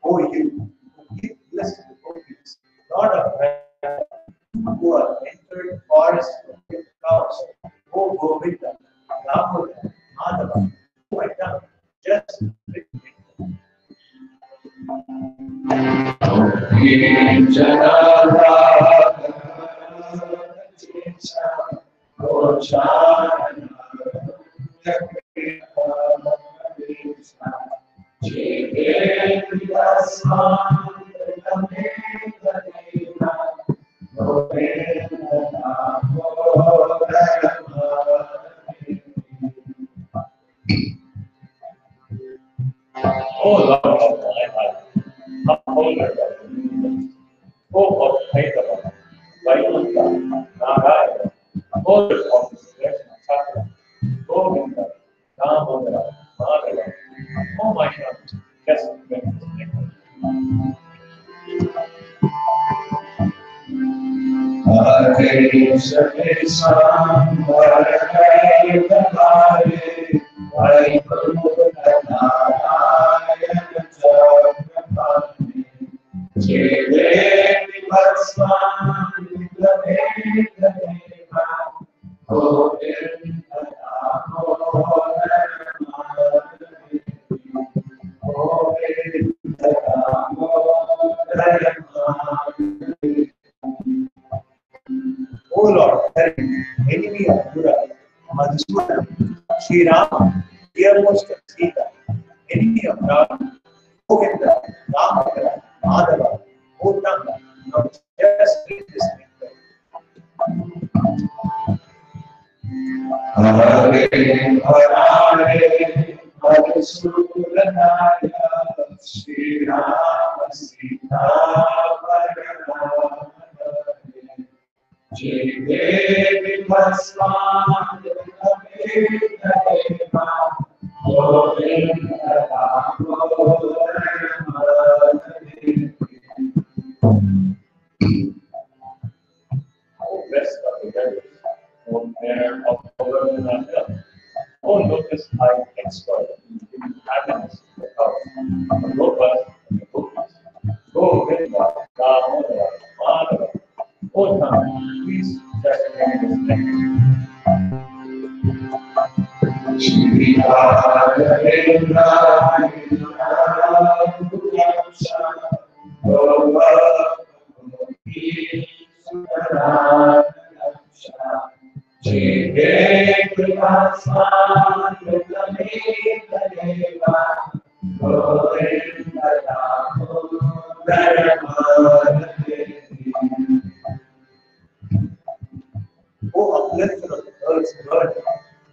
O you, who give blessed devotees, Lord of Rama, who are entered forest with flowers, O Govinda, Damodara, Madhava, O my tongue, just bring me. Oh Lord of my heart, upholder of the universe, O of Kaitava, Vaikuntha, Narayana, upholder of the Sudarsana Chakra, Govinda, Damodara, Madhava, oh my God, just bring this neck. O Lord, enemy of Buddha, Madhusudana, Sri Rama, dearmost of Sita, enemy of Rama, Govinda, Damodara, Madhava, O tongue, now just read this nectar. Hare Hare Madhusudana Shri Rama Sita Jai Devi Bhasman Deva Govinda Oh, rest of the devils, oh, mayor of Govinda hill. Oh, lotus eye expert in giving happiness to the house. The Gopas and the Gopis. Govinda, Damodara, Madhava. Oh, come, please just name this name. Shri Radha Oh, uplifter of the earth's burden,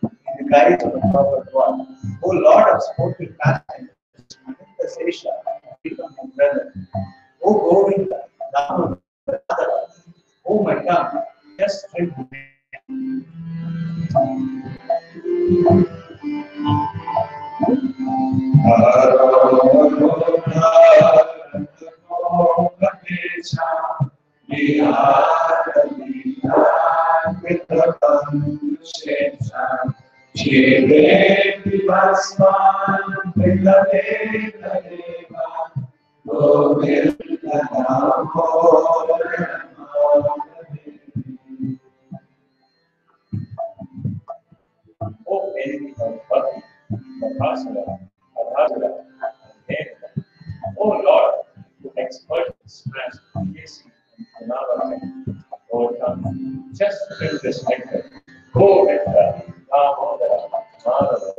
in the guise of the covered one. O Lord of sportive pastime, manifestation, become my brother. O Govinda, Damodara, Madhava, O my tongue, just drink the name. Oh, enemy of Bhakti, Mahasala, Adhasala, and Hena. Oh Lord, you expert in smash, Kesi, and Navata. Oh, come, just fill this nectar. Govinda, Damodara, Madhava.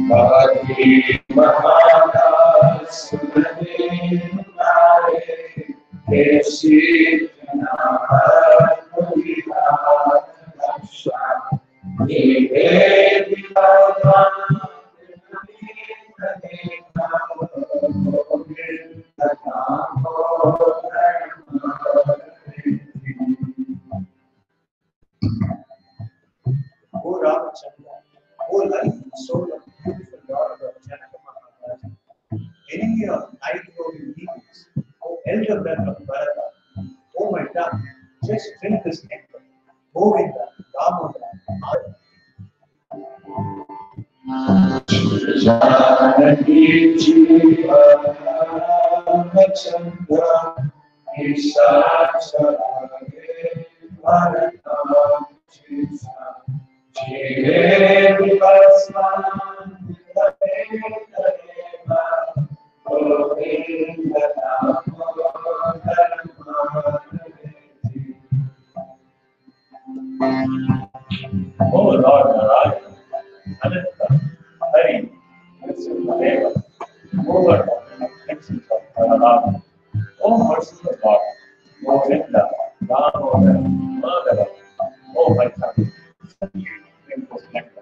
Bhakti Mahana Sudhane Mare Kesi Namah Laksha Devi Bhagwan O Ramachandra, O life and soul of beautiful daughter of Janaka Maharaj, enemy of night rolling demons, O elder brother of Bada, O my tongue, just drink this nectar. Govinda, Damodara, Madhava. Janaki Jiva Chandra Isha Sarare Bharata Chisa Jire Vipasman Vipadeva Govinda Damodara Oh Lord Narayana, Ananta, Hari, Nrsimhadeva, Lord of the afflictions of Prahlada. Oh merciful God, Govinda, Damodara, Madhava. Oh my tongue, drink this nectar.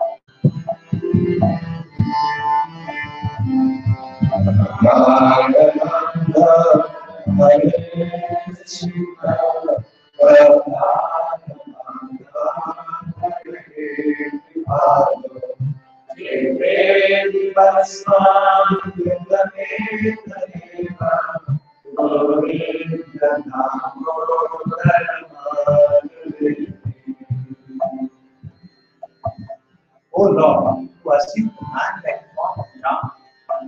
Mayananda Hare Shiva Pradhananda Hare Vipado Jai Vasman Vidaneva Govinda Damodara Madhava. O Lord, who has seen the man-like form of Ram,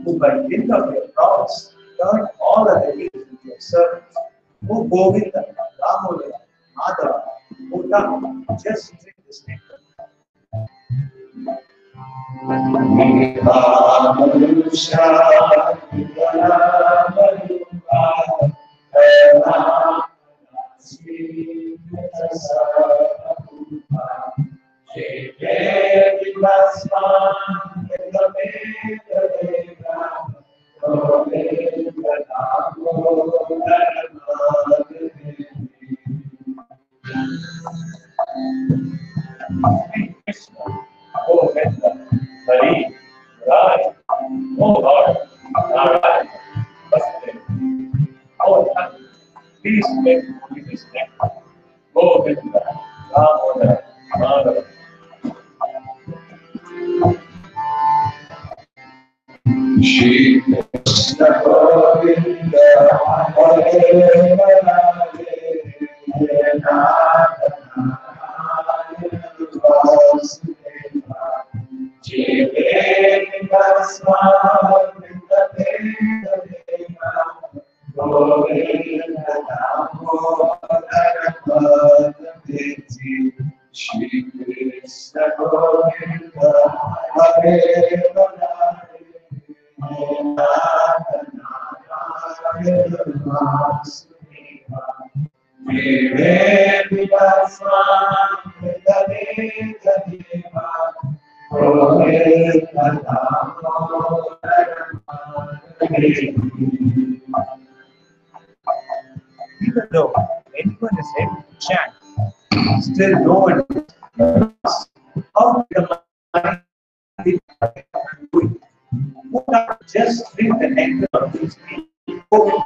who by dint of your prowess turned all other beings into your servants. O Govinda, Damodara, Madhava, O tongue, just drink this nectar. Maharusha Vidamarupa Sri Jai Vasman Vedaveda Govinda Damodara Madhava. Shri Krishna Govinda Hare Hare Vasudeva Jiveka Govinda Shri Krishna Govinda Hare Even though anyone is able to chant, still no one knows how the mind is doing. Who not just drink the nectar of these people,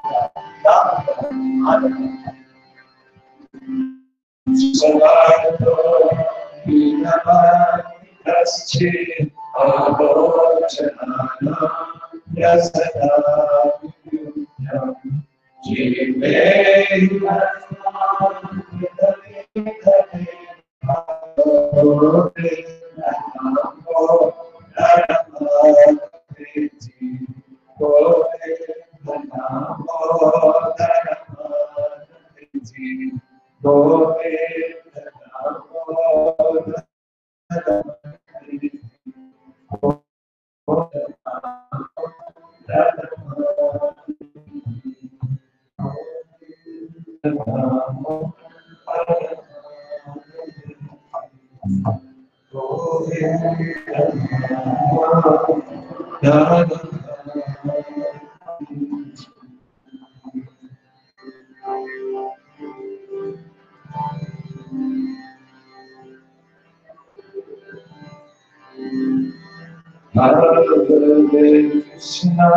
Hare Krishna,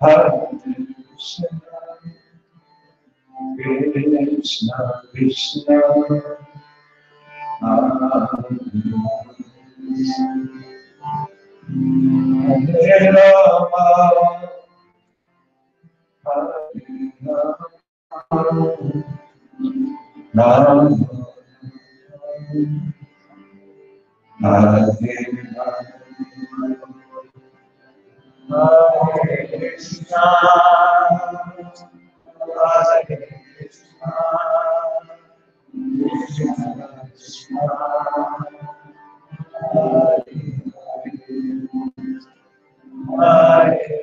Hare Krishna, Krishna Krishna, Hare Rama, Rama Hare Krishna, Hare Krishna, Krishna Krishna, Hare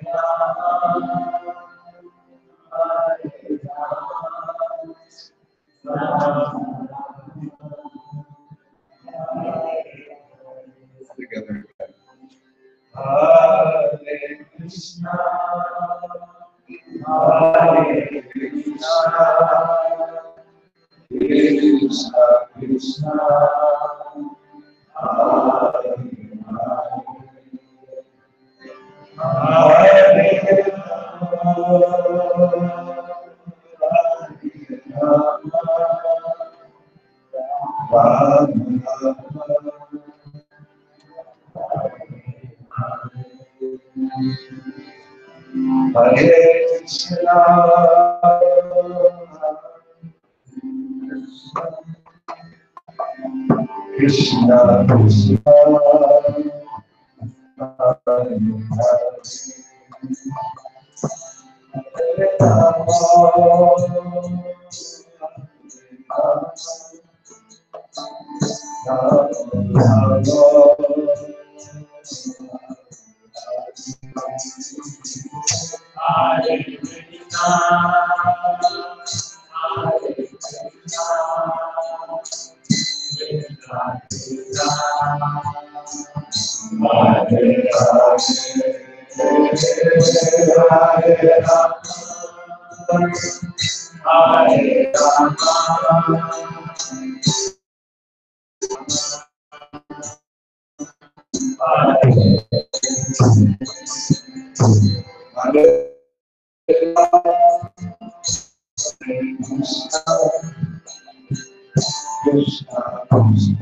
together. Hare Krishna, Hare Krishna, Krishna Krishna, Hare Krishna Krishna,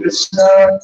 Krishna.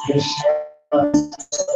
Krishna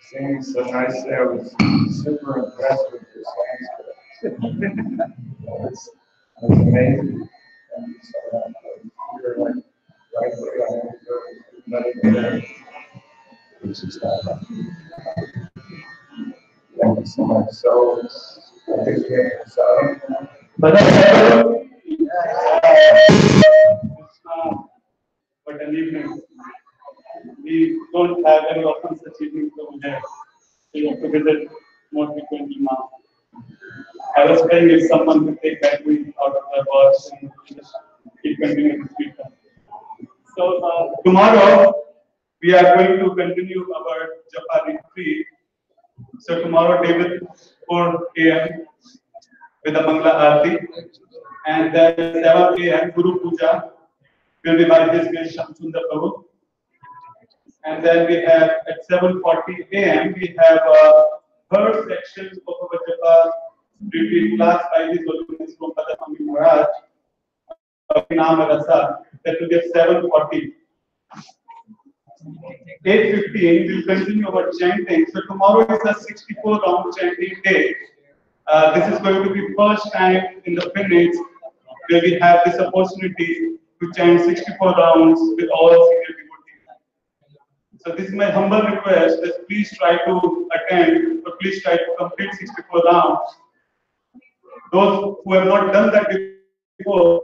singing so nicely. I was super impressed with your Sanskrit. It's amazing. Thank you so much. You're like right where I am. Nothing. Thank you so much. So, I think Bada, what an evening. We don't have very often such evenings over there. We have to visit more frequently now. I was praying if someone could take that week out of their watch and just keep continuing this weekend. So tomorrow we are going to continue our Japa retreat. So tomorrow David 4 a.m. with the Mangla Aarti, and then 7 a.m. Guru Puja will be by His Grace Shamsundar Prabhu. And then we have at 7:40 a.m. we have a third section of our Japa retreat class by His Holiness from Bada Maharaj, Naam Rasa, that will be at 7:40. 8:15 we'll continue our chanting. So tomorrow is a 64 round chanting day. This is going to be first time in the Finnish where we have this opportunity to chant 64 rounds with all senior devotees. So this is my humble request that please try to attend, or please try to complete 64 rounds. Those who have not done that before,